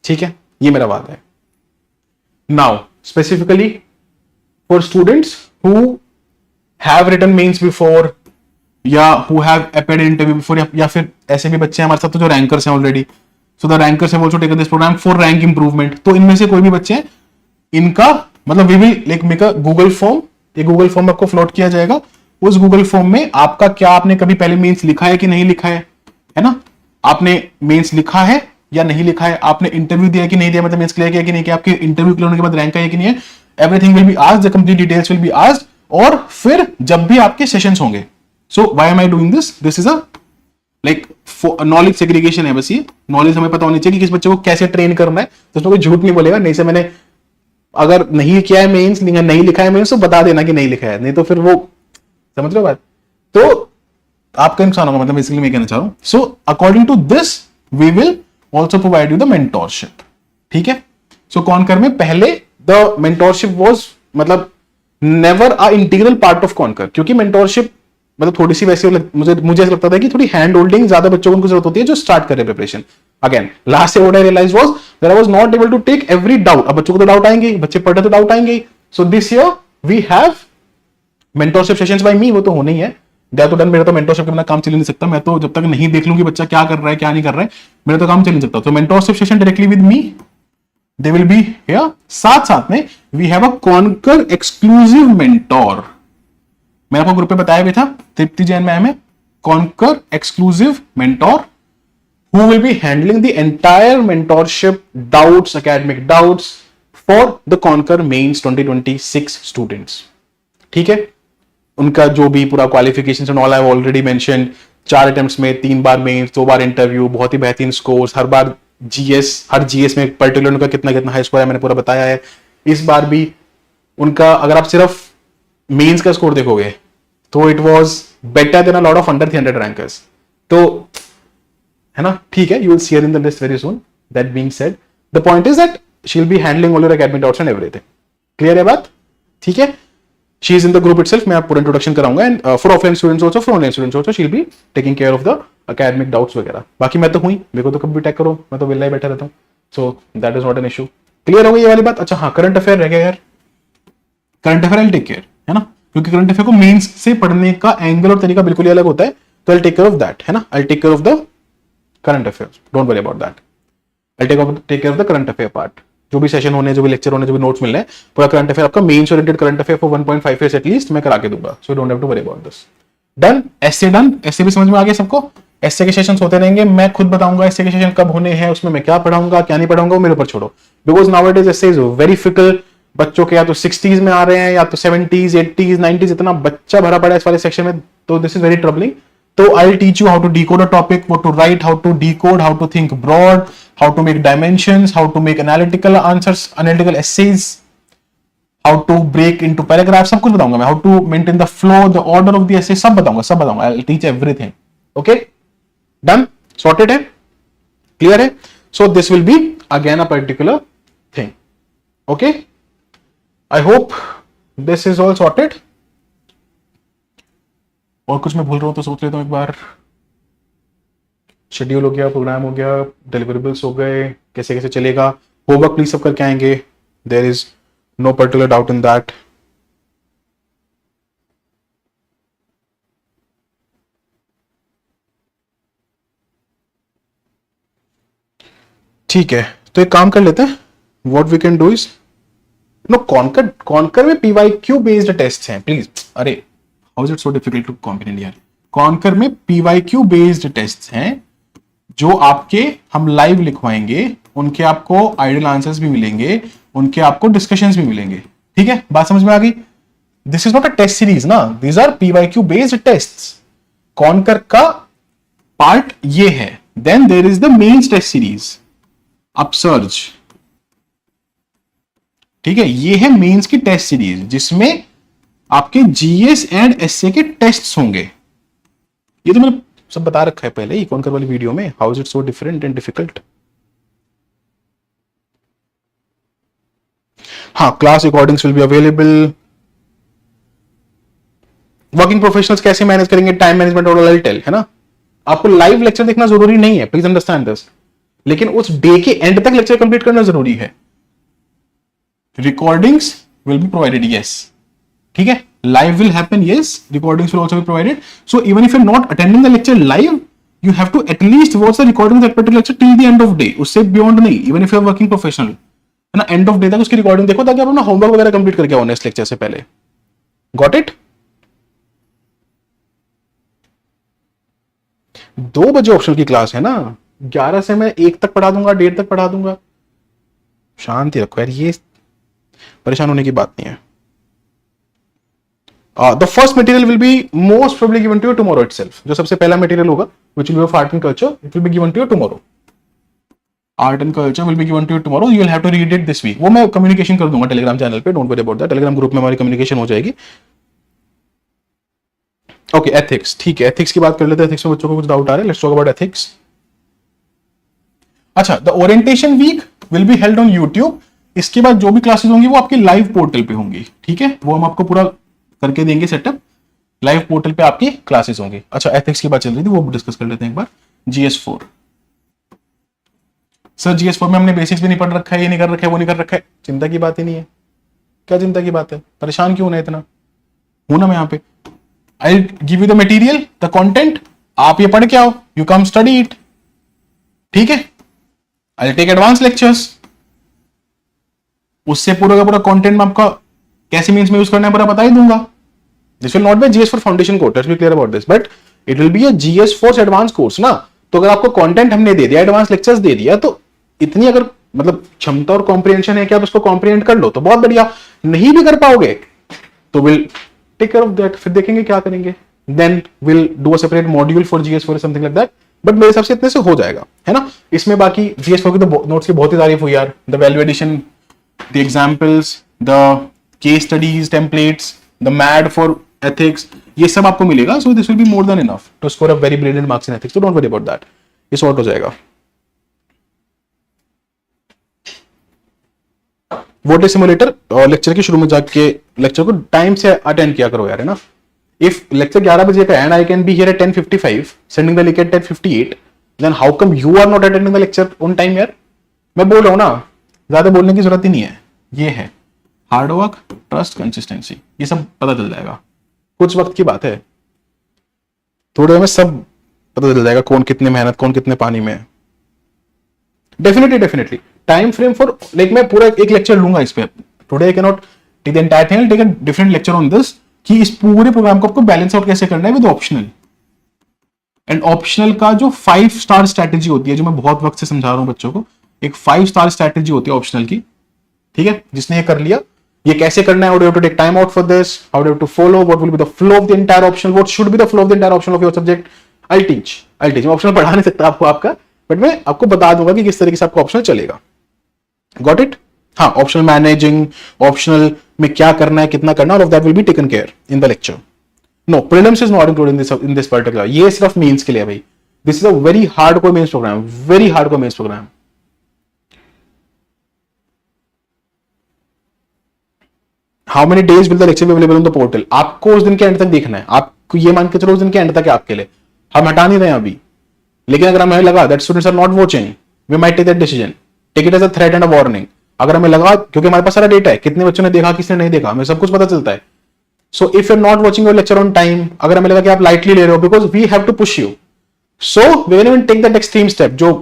ठीक है, ये मेरा वादा है। Now, specifically for students who have written mains before या who have appeared in interview before, या फिर ऐसे भी बच्चे हैं हमारे साथ तो जो रैंकर्स हैं already, so the rankers have also taken this programme for rank improvement. तो इनमें से कोई भी बच्चे हैं, इनका मतलब we will like make a Google form, ये गूगल फॉर्म आपको फ्लोट किया जाएगा। उस गूगल फॉर्म में आपका क्या, आपने कभी पहले मेंस लिखा है कि नहीं लिखा है ना, आपने मेंस लिखा है या नहीं लिखा है, आपने इंटरव्यू दिया कि नहीं दिया, मतलब मेंस क्लियर किया कि नहीं किया, आपके इंटरव्यू क्लियर होने के बाद रैंक है कि नहीं है, everything will be asked, the complete details will be asked. और फिर जब भी आपके सेशंस होंगे, so why am I doing this, this is a like knowledge segregation है। बस ये नॉलेज हमें पता होनी चाहिए कि किस बच्चे को कैसे ट्रेन करना है, तो उसमें कोई झूठ नहीं बोलेगा, नहीं से मैंने अगर नहीं किया है मेंस, नहीं लिखा है मेंस, तो बता देना कि नहीं लिखा है, नहीं तो फिर वो, समझ रहे हो बात, तो आपका नुकसान होगा, मतलब बेसिकली मैं कहना चाह रहा हूं। So according to this we will also provide you the mentorship. ठीक है, सो कॉनकर में पहले द मेंटोरशिप वाज मतलब never a integral part of conquer, क्योंकि मेंटोरशिप मतलब थोड़ी सी वैसे मुझे ऐसा लगता था कि थोड़ी हैंड होल्डिंग ज्यादा बच्चों को जरूरत होती है जो स्टार्ट कर रहे preparation. Again last year what I realise was that I was not able to take every doubt. अब बच्चों को तो डाउट आएंगे, बच्चे पढ़ रहे तो डाउट आएंगे। So this year we have mentorship sessions by me, वो तो होने ही है, दैट तो डन। मेरा तो मेंटोरशिप के बिना काम चल नहीं सकता, मैं तो जब तक नहीं देख लूं कि बच्चा क्या कर रहा है क्या नहीं कर रहा है, मेरा तो काम चल नहीं सकता। तो mentorship session directly with me, they will be here. साथ साथ में we have a conquer exclusive mentor, मैंने आपको ग्रुप पे बताया भी था, तृप्ति जैन मैम है, conquer exclusive mentor who will be handling the entire mentorship doubts, academic doubts for the Conquer Mains 2026 students. ठीक है, उनका जो भी पूरा qualification and all I have already mentioned, 4 attempts में 3 बार मेंस, 2 बार इंटरव्यू, बहुत ही बेहतरीन स्कोर्स, हर बार जीएस, हर जीएस में पर्टिकुलर उनका कितना कितना हाई स्कोर है मैंने पूरा बताया है। इस बार भी उनका अगर आप सिर्फ मेंस का स्कोर देखोगे तो it was better than a lot of under 300 rankers, तो है ना, ठीक है, you will see her in the list very soon. That being said, the point is that she will be handling all your academic doubts and everything. Clear है बात, ठीक है। She is in the group itself, मैं आपको पूरा इंट्रोडक्शन कराऊंगा, and for offline students also, for online students also she will be taking care of the academic doubts वगैरह। बाकी मैं तो हुई, मेरे को तो कभी भी टैग करो, मैं तो विला ही बैठा रहता हूँ, so that is not an issue. Clear हो गई ये वाली बात। अच्छा हाँ, करंट अफेयर रह गया यार, current affair I take care, है ना, क्योंकि करंट अफेयर को मेंस से पढ़ने का एंगल और तरीका बिल्कुल ही अलग होता है, तो I take care of that, है ना, I take care of the current affairs, don't worry about that, I take care of the current affair part. जो भी सेशन होने, जो भी लेक्चर होने, जो भी नोट्स मिलने, पूरा करंट अफेयर आपका mains oriented current affair for 1.5 years at least मैं करा के दूंगा, so don't have to worry about this. Done, SA done, SA भी समझ में आ गया सबको। एसए के सेशंस होते रहेंगे, मैं खुद बताऊंगा एसए के सेशन कब होने हैं, उसमें मैं क्या पढ़ाऊंगा क्या नहीं पढ़ाऊंगा वो मेरे ऊपर छोड़ो, because nowadays SA is very fickle. बच्चों के या तो 60s में आ रहे हैं या तो 70s 80s 90s, इतना बच्चा भरा पड़ा है इस वाले सेक्शन में, तो this is very troubling. So I'll teach you how to decode a topic, what to write, how to decode, how to think broad, how to make dimensions, how to make analytical answers, analytical essays, how to break into paragraphs, सब कुछ बताऊंगा मैं, how to maintain the flow, the order of the essay, सब बताऊंगा, I'll teach everything. Okay? Done? Sorted है? Clear है? So this will be again a particular thing. Okay? I hope this is all sorted. और कुछ मैं भूल रहा हूं तो सोच लेता हूं एक बार। शेड्यूल हो गया, प्रोग्राम हो गया, डिलीवरेबल्स हो गए, कैसे कैसे चलेगा, होमवर्क प्लीज सब करके आएंगे, there is no particular doubt in that. ठीक है, तो एक काम कर लेते हैं, what we can do is, no Conquer में पीवाईक्यू बेस्ड टेस्ट हैं प्लीज। अरे how is it so difficult to comprehend यार। कॉन्कर में पीवाईक्यू बेस्ड टेस्ट हैं जो आपके हम लाइव लिखवाएंगे, उनके आपको आइडियल आंसर्स भी मिलेंगे, उनके आपको डिस्कशंस भी मिलेंगे। ठीक है, बात समझ में आ गई। This is not a test series ना, these are PYQ based tests. Conquer का पार्ट ये है। Then there is the mains test series, upsurge. ठीक है, ये है मेंस की टेस्ट सीरीज जिसमें आपके जीएस एंड एसए के टेस्ट्स होंगे। ये तो मैंने सब बता रखा है पहले ही कॉन्कर वाली वीडियो में, how is it so different and difficult. हाँ, class recordings will be available. Working professionals कैसे मैनेज करेंगे टाइम मैनेजमेंट और आई टेल, है ना। आपको लाइव लेक्चर देखना जरूरी नहीं है, प्लीज अंडरस्टैंड दिस, लेकिन उस डे के एंड तक लेक्चर कंप्लीट करना जरूरी है। Recordings will be provided, yes. ठीक है, live will happen, yes, recordings will also be provided. So even if you're not attending the lecture live, you have to at least watch the recording of that particular lecture till the end of day, उससे beyond नहीं। even if you're working professional, है ना, end of day तक उसकी रिकॉर्डिंग देखो ताकि आप अपना होमवर्क वगैरह कंप्लीट करके आओ नेक्स्ट लेक्चर से पहले। Got it. 2 बजे ऑप्शनल की क्लास है ना, 11 से मैं 1 तक पढ़ा दूंगा, 1:30 तक पढ़ा दूंगा। शांति रखो यार, ये परेशान होने की बात नहीं है। The first material will be most probably given to you tomorrow itself. जो सबसे पहला मटेरियल होगा, which will be of art and culture, it will be given to you tomorrow. Art and culture will be given to you tomorrow. You will have to read it this week. वो मैं कम्युनिकेशन कर दूंगा टेलीग्राम चैनल पे, don't worry about that. Telegram group में हमारी कम्युनिकेशन हो जाएगी। ओके, एथिक्स, ठीक है, एथिक्स की बात कर लेते हैं। एथिक्स में बच्चों को कुछ डाउट आ रहा है, लेट्स टॉक अबाउट एथिक्स। अच्छा, the orientation week will be held on YouTube. इसके बाद जो भी क्लासेस होंगी वो आपके लाइव पोर्टल पे होंगी। ठीक है, वो हम आपको पूरा करके देंगे सेटअप, लाइव पोर्टल पे आपकी क्लासेस होंगी। अच्छा, एथिक्स की बात चल रही थी, वो डिस्कस कर लेते हैं एक बार। जीएस4, सर जीएस4 में हमने बेसिक्स भी नहीं पढ़ रखा है, ये नहीं कर रखा है, वो नहीं कर रखा है। चिंता की बात ही नहीं है। क्या चिंता की बात है, परेशान क्यों होना इतना, हूं ना मैं यहाँ पे। I give you the material, the content, आप ये पढ़ के आओ, यू कम स्टडी इट। ठीक है, आई टेक एडवांस लेक्चर्स, उससे पूरा का पूरा कंटेंट में आपका कैसे मीन्स में यूज करना है पूरा बता ही दूंगा। This will not be जीएस4 foundation course, let's be clear about this, but it will be a जीएस4 advance course ना। तो अगर आपको कंटेंट हमने दे दिया, एडवांस लेक्चर्स दे दिया, तो इतनी अगर मतलब क्षमता और कॉम्प्रिहेंशन है कि आप उसको कॉम्प्रिहेंड कर लो तो बहुत बढ़िया। नहीं भी कर पाओगे तो will take care of that, फिर देखेंगे क्या करेंगे। Then will do a separate module for जीएस4 समथिंग लाइक दैट, बट मेरे हिसाब से इतने से हो जाएगा, है ना। इसमें बाकी जीएस4 की तो नोट्स की बहुत ही तारीफ हुई यार। The value addition, the examples, the case studies templates, the mad for ethics, ये सब आपको मिलेगा। So this will be more than enough to score a very brilliant marks in ethics, so don't worry about that, ये सॉर्ट हो जाएगा। वोटे सिमुलेटर लेक्चर के शुरू में जाके लेक्चर को टाइम से अटेंड किया करो यार, है ना। इफ लेक्चर 11 बजे का and I can be here at 10:55 sending the link at 10:58, then how come you are not attending the lecture on time यार। मैं बोल रहा हूं ना, ज्यादा बोलने की जरूरत ही नहीं है। ये है हार्डवर्क, ट्रस्ट, कंसिस्टेंसी, ये सब पता चल जाएगा। कुछ वक्त की बात है, थोड़े में सब पता चल जाएगा कौन कितनी मेहनत, कौन कितने पानी में है। Definitely time frame for like मैं पूरा एक लेक्चर लूंगा इस पे। Today I can not take the entire thing, take a different lecture on this कि इस पूरे प्रोग्राम को आपको बैलेंस आउट कैसे करना है विद ऑप्शनल। एंड ऑप्शनल का जो 5 स्टार स्ट्रैटेजी होती है, जो मैं बहुत वक्त से समझा रहा हूं बच्चों को, एक 5 स्टार स्ट्रैटेजी होती है ऑप्शनल की। ठीक है, जिसने ये कर लिया, ये कैसे करना है, how do you have to take time out for this, how do you have to follow, what will be the flow of the entire optional, what should be the flow of the entire optional of your subject. I teach मैं ऑप्शनल पढ़ा नहीं सकता आपको आपका, बट मैं आपको बता दूंगा कि किस तरीके से आपको ऑप्शनल चलेगा। Got it. हाँ, ऑप्शनल मैनेजिंग, ऑप्शनल में क्या करना है, कितना करना है, all of that will be taken care in the lecture. No, prelims is not included in this particular, ये सिर्फ मेंस के लिए भाई। This is a very hardcore mains program, very hardcore mains program. How many days will the lecture be available on the portal, आपको उस दिन के एंड तक देखना है। आपको ये मान के चलो उस दिन के एंड तक है आपके लिए, हम हटा नहीं रहे अभी। लेकिन अगर हमें लगा that students are not watching, we might take that decision, take it as a threat and a warning. अगर हमें लगा, क्योंकि हमारे पास सारा डेटा है, कितने बच्चों ने देखा, किसने नहीं देखा, हमें सब कुछ पता चलता है। So if you are not watching your lecture on time, अगर हमें लगा कि आप लाइटली ले रहे हो, because we have to push you, so we will even take that extreme step जो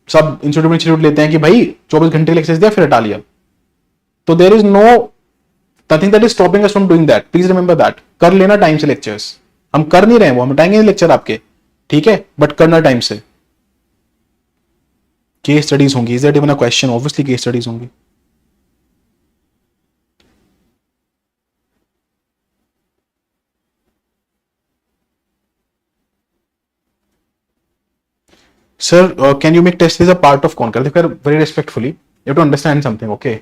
सब इंस्टीट्यूट लेते हैं कि भाई 24 घंटे लेक्चर्स दिया फिर हटा लिया, तो there is no nothing that is stopping us from doing that, please remember that. कर लेना टाइम से लेक्चर्स, हम कर नहीं रहे हैं वो, हम हटाएंगे लेक्चर आपके, ठीक है, बट करना टाइम से। केस स्टडीज होंगी, is that even a question? Obviously case studies होंगी। Sir, can you make test series a part of Concur? देखो very respectfully, you have to understand something, okay?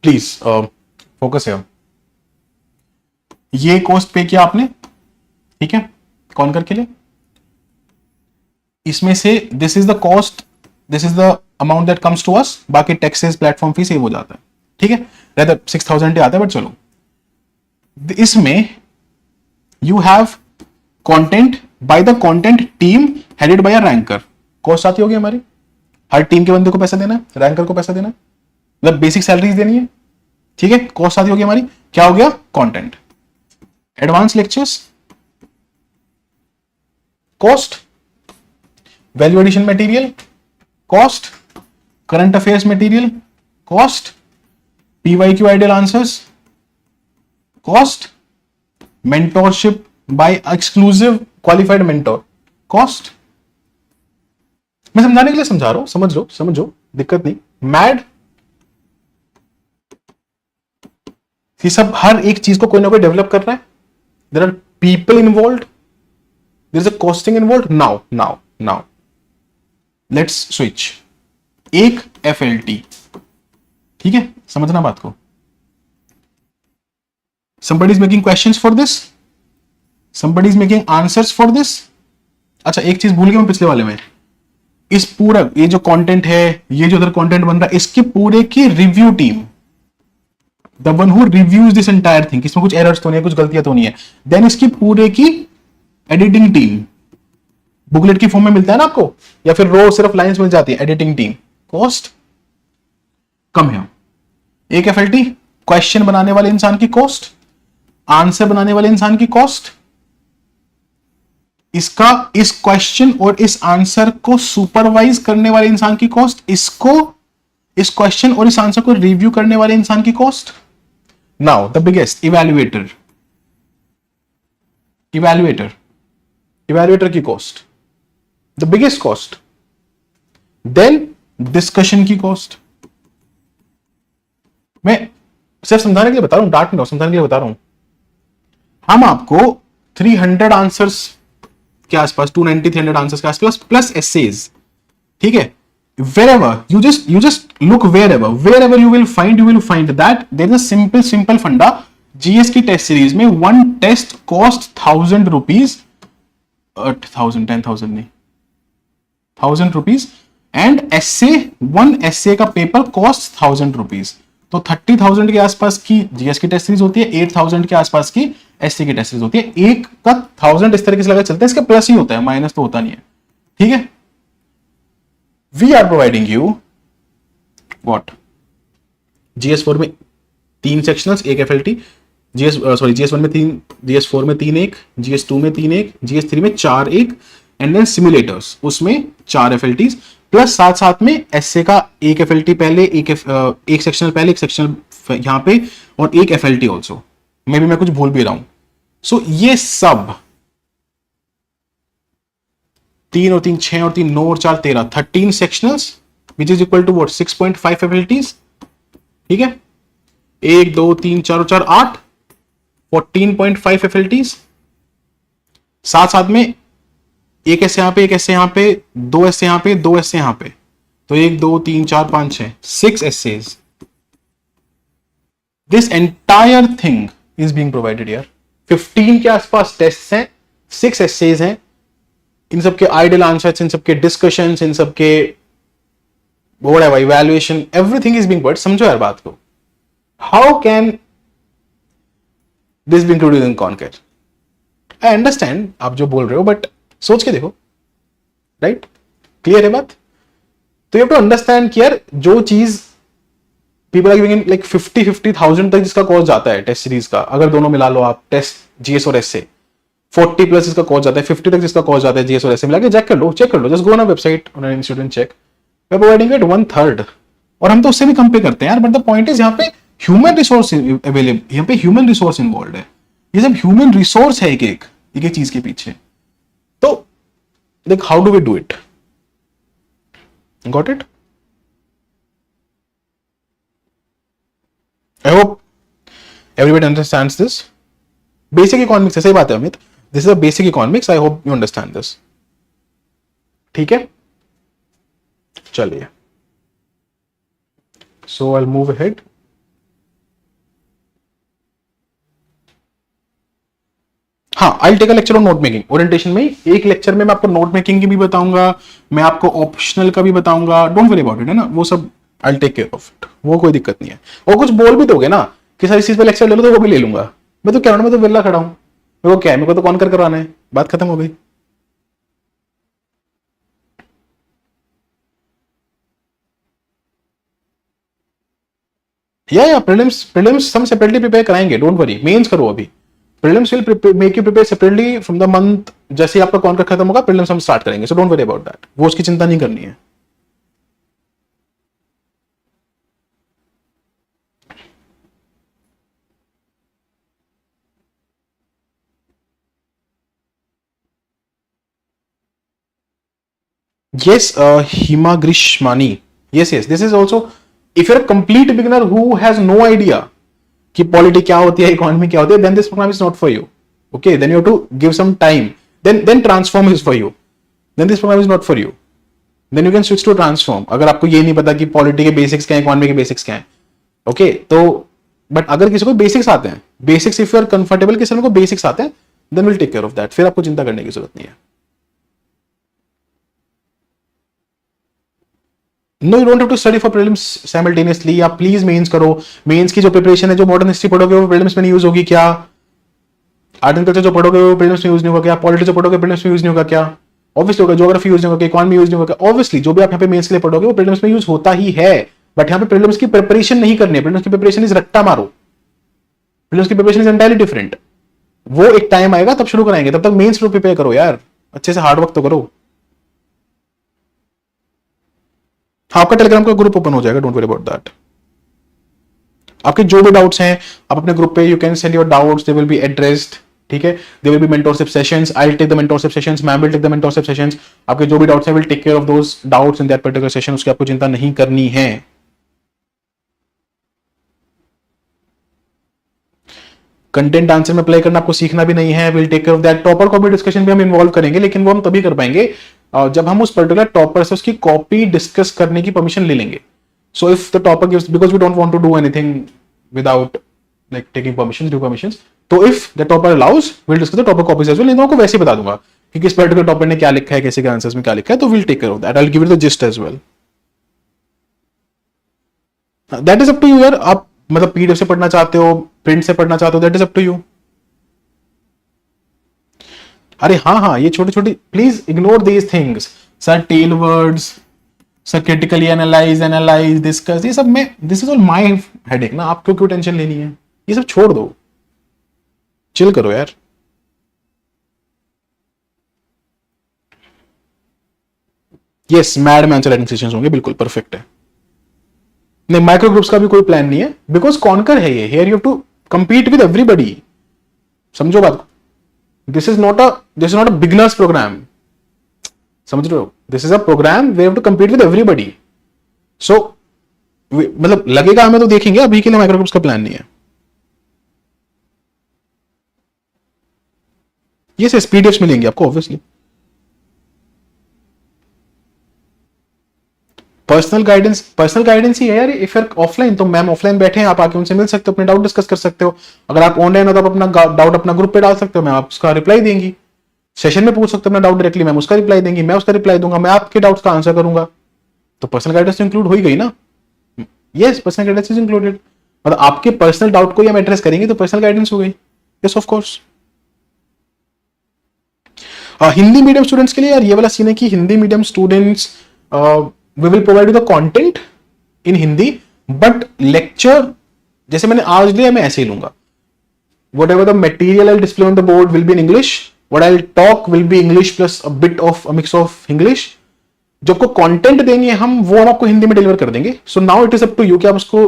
Please focus here. ये कॉस्ट पे किया आपने, ठीक है, Concur के लिए। इसमें से this is the cost, this is the amount that comes to us, बाकी टैक्सेस प्लेटफॉर्म फी सेव हो जाता है, ठीक है, rather 6,000 आता है, बट चलो। इसमें you have content by the content team headed by a ranker। Cost आती होगी हमारी, हर टीम के बंदे को पैसा देना है, रैंकर को पैसा देना है, मतलब बेसिक सैलरीज देनी है, ठीक है, कॉस्ट आती होगी हमारी। क्या हो गया? Content. Advance lectures cost, value addition material cost, current affairs material cost, PYQ ideal answers cost, mentorship by exclusive qualified mentor cost. मैं समझाने के लिए समझा रहा हूं, समझो, दिक्कत नहीं। मैड, ये सब हर एक चीज को कोई ना कोई डेवलप कर रहा है। There are people involve, there is a costing involve. Now let's switch. एक FLT, ठीक है, समझना बात को। somebody is making questions for this, somebody is making answers for this। अच्छा, एक चीज भूल गया मैं पिछले वाले में, इस पूरा ये जो कंटेंट है, ये जो उधर कंटेंट बन रहा है, इसके पूरे की review team, the one who reviews this entire thing, इसमें कुछ एरर्स तो नहीं है, कुछ गलतियां तो नहीं है, देन इसकी पूरे की एडिटिंग टीम, बुकलेट की फॉर्म में मिलता है ना आपको, या फिर रो सिर्फ लाइंस मिल जाती है, एडिटिंग टीम। कॉस्ट कम है। एक FLT, क्वेश्चन बनाने वाले इंसान की कॉस्ट, आंसर बनाने वाले इंसान की कॉस्ट, इसका इस क्वेश्चन और इस आंसर को सुपरवाइज करने वाले इंसान की कॉस्ट, इसको इस क्वेश्चन और इस आंसर को रिव्यू करने वाले इंसान की cost. Now the biggest, evaluator की cost, the biggest cost. Then discussion की कॉस्ट। मैं सिर्फ समझाने के लिए बता रहा हूं, डांट नहीं रहा हूं, समझाने के लिए बता रहा हूं। हम आपको 300 आंसर्स के आसपास, 290-300 आंसर्स के आसपास प्लस एसेज, ठीक है, wherever you just look, wherever you will find that there is a simple funda। GS की टेस्ट सीरीज में one test cost 1,000 rupees, 10,000 नहीं, 1,000 rupees, and one essay का पेपर cost 1,000 rupees। तो 30,000 के आसपास की GS की टेस्ट सीरीज होती है, 8,000 के आसपास की SC की टेस्ट सीरीज होती है। एक का 1,000 इस तरीके से लगा चलता है, इसका प्लस ही होता है, माइनस तो होता नहीं है, ठीक है। We are providing you what, GS4 में 3 सेक्शनल्स, एक FLT, GS1 में 3, GS4 में 3 एक, GS2 में 3 एक, GS3 में 4 एक, एंड देन सिमुलेटर्स, उसमें 4 FLTs, प्लस साथ में एसए का एक FLT पहले, एक सेक्शनल पहले, एक सेक्शनल यहां पे, और एक FLT ऑल्सो। मे भी मैं कुछ भूल भी रहा हूं। सो ये सब 3 और 3 6 और 3 9 और 4 13, 13 sectionals which is equal to what, 6.5 FLTs, ठीक है। 1 2 3 4 और 4 8, 14.5 FLTs। साथ में एक ऐसे यहां पे, एक ऐसे यहां पे, 2 ऐसे यहां पे, 2 ऐसे यहां पे, तो 1 2 3 4 5 6 6 essays। This entire thing is being provided here. 15 के आसपास टेस्ट हैं, 6 essays हैं, इन सबके आइडियल आंसर्स, इन सबके डिस्कशंस, इन सबके whatever evaluation, everything is being provided. समझो यार बात को। How can this be included in conquer? I understand आप जो बोल रहे हो, बट सोच के देखो, राइट? क्लियर है बात? तो यू हैव टू अंडरस्टैंड कि यार जो चीज पीपल आर गिविंग लाइक 50,000 तक जिसका कॉस्ट जाता है टेस्ट सीरीज का, अगर दोनों मिला लो आप, टेस्ट जीएस और एसए, 40 प्लस इसका कॉस्ट जाता है, 50 तक जिसका कॉस्ट जाता है जीएस और एसए मिला के, चेक कर लो, just go on a website on an institute and check. We are providing it 1/3, और हम तो उससे भी कम पे करते हैं यार। बट द पॉइंट इज यहाँ पे ह्यूमन रिसोर्स अवेलेबल, यहाँ पे ह्यूमन रिसोर्स इन्वॉल्व है, ये सब ह्यूमन रिसोर्स है एक एक चीज के पीछे। तो देख, how do we do it? Got it? I hope everybody understands this. Basic economics है, सही बात है Amit, this is a basic economics, I hope you understand this. ठीक है, चलिए, so I will move ahead. हाँ, I take a lecture on note making orientation में। एक लेक्चर में मैं आपको नोट मेकिंग की भी बताऊंगा, मैं आपको ऑप्शनल का भी बताऊंगा, डोंट वरी अबाउट इट, है ना, वो सब I take care of it, वो कोई दिक्कत नहीं है। और कुछ बोल भी दोगे ना कि सर इस चीज पे लेक्चर ले लो, तो वो भी ले लूंगा। मैं तो क्या, मैं तो विला खड़ा हूं, मेरे को क्या है, मेरे को तो कौन कर करवाना है, बात खत्म हो गई। या प्रीलिम्स हम सेपरेटली प्रिपेयर कराएंगे, डोंट वरी। मेंस करो अभी, prelims will make you prepare separately from the month. जैसे आपका कॉन्कर खत्म होगा, प्रीलिम्स हम स्टार्ट करेंगे, सो डोंट वरी अबाउट दैट, वो उसकी चिंता नहीं करनी है। Yes, Hima Grishmani. Yes, yes. This is also, if you're a complete beginner who has no idea कि पॉलिटी क्या होती है, इकोनॉमी क्या होती है, then this program is not for you. Okay, then you have to give some time. Then transform is for you. Then this program is not for you. Then you can switch to transform. अगर आपको ये नहीं पता कि पॉलिटी के बेसिक्स क्या है, इकोनॉमी के बेसिक्स क्या है, ओके, तो बट अगर किसी को बेसिक्स आते हैं, basics if you are comfortable, किसी को बेसिक्स आते हैं, then will take care of that, फिर आपको चिंता करने की जरूरत नहीं है। No, you don't have to study for prelims simultaneously. आप प्लीज मेंस करो, मेंस की जो प्रिपरेशन है, जो मॉडर्न हिस्ट्री पढ़ोगे वो प्रीलिम्स में नहीं यूज होगी क्या? आर्ट एंड कल्चर जो पढ़ोगे वो प्रीलिम्स में यूज नहीं होगा क्या? पॉलिटिक्स जो पढ़ोगे प्रीलिम्स में यूज नहीं होगा क्या? ऑब्वियसली होगा। ज्योग्राफी यूज नहीं होगा, इकोनॉमी यूज नहीं होगा, ऑब्वियसली जो भी आप यहाँ पे मेंस के लिए पढ़ोगे वो प्रीलिम्स में यूज होता ही है। बट यहाँ पे प्रीलिम्स की प्रिपरेशन नहीं करनी है, प्रीलिम्स की प्रिपरेशन इज रट्टा मारो, प्रीलिम्स की प्रिपरेशन इज एंटायरली डिफरेंट। वो एक टाइम आएगा तब शुरू कराएंगे, तब तक मेंस प्रिपेयर करो यार, अच्छे से हार्ड वर्क तो करो। आपका टेलीग्राम का ग्रुप ओपन हो जाएगा, डोंट वरी अबाउट दैट। आपके जो भी डाउट्स हैं आप अपने ग्रुप पे you can send your doubts, they will be addressed. ठीक है, they will be mentorship sessions, I will take the mentorship sessions, ma'am will take the mentorship sessions. आपके जो भी डाउट्स हैं will take care of those doubts in that particular session, उसकी आपको चिंता नहीं करनी है। कंटेंट आंसर में अप्लाई करना आपको सीखना भी नहीं है, will take care of that. Topper copy discussion भी हम इन्वॉल्व करेंगे, लेकिन वो हम तभी कर पाएंगे जब हम उस पर्टिकुलर टॉपर से उसकी कॉपी डिस्कस करने की परमिशन ले लेंगे। So if the topper gives, because we don't want to do anything without like taking permission, due permissions, तो if the topper allows will discuss the topper copies as well. नहीं तो आपको वैसे ही बता दूंगा कि किस पर्टिकुलर टॉपर ने क्या लिखा है, कैसे के आंसर्स में क्या लिखा है, तो will take care of that, I will give it the gist as well. That is up to you यार, आप मतलब पीडीएफ से पढ़ना चाहते हो, प्रिंट से पढ़ना चाहते हो, that is up to you. अरे हाँ हाँ, ये छोटे छोटे please ignore these things, sir tell words, sir critically analyse discuss, ये सब में this is all my headache ना, आपको क्यों टेंशन लेनी है, ये सब छोड़ दो, चिल करो यार। यस, मैड में आंसर राइटिंग सेशंस होंगे, बिल्कुल परफेक्ट है। नहीं, माइक्रो ग्रुप्स का भी कोई प्लान नहीं है, बिकॉज कॉन्कर है ये, here you have to compete with everybody, समझो बात को। This is not a beginners programme, समझ रहे हो? This is a programme we have to compete with everybody. So मतलब लगेगा हमें तो देखेंगे, अभी के लिए माइक्रो ग्रुप्स का प्लान नहीं है। ये पीडीएफ्स मिलेंगे आपको ऑब्वियसली। पर्सनल गाइडेंस ही है यार। इफ यूर ऑफलाइन तो मैम ऑफलाइन बैठे हैं, आप आके उनसे मिल सकते हो, अपने डाउट डिस्कस कर सकते हो। अगर आप ऑनलाइन हो तो आप अपना डाउट अपना ग्रुप पे डाल सकते हो, मैम आप उसका रिप्लाई देंगी। सेशन में पूछ सकते हो अपना डाउट डायरेक्टली, मैम उसका रिप्लाई देंगी, मैं उसका रिप्लाई दूंगा, मैं आपके डाउट्स का आंसर करूंगा। तो पर्सनल गाइडेंस इंक्लूड हो ही गई ना। Yes, personal guidance is included, मतलब आपके पर्सनल डाउट को हम एड्रेस करेंगे तो पर्सनल गाइडेंस हो गई। Yes of course. Hindi medium students के लिए यार ये वाला सीन है कि Hindi medium students we will provide you the content in Hindi, but lecture जैसे मैंने आज लिया मैं ऐसे ही लूंगा। Whatever the material I display on the board will be in English, what I'll talk will be English plus a bit of a mix of English, जो आपको कंटेंट देंगे हम, वो हम आपको हिंदी में डिलीवर कर देंगे. So now it is up to you कि आप उसको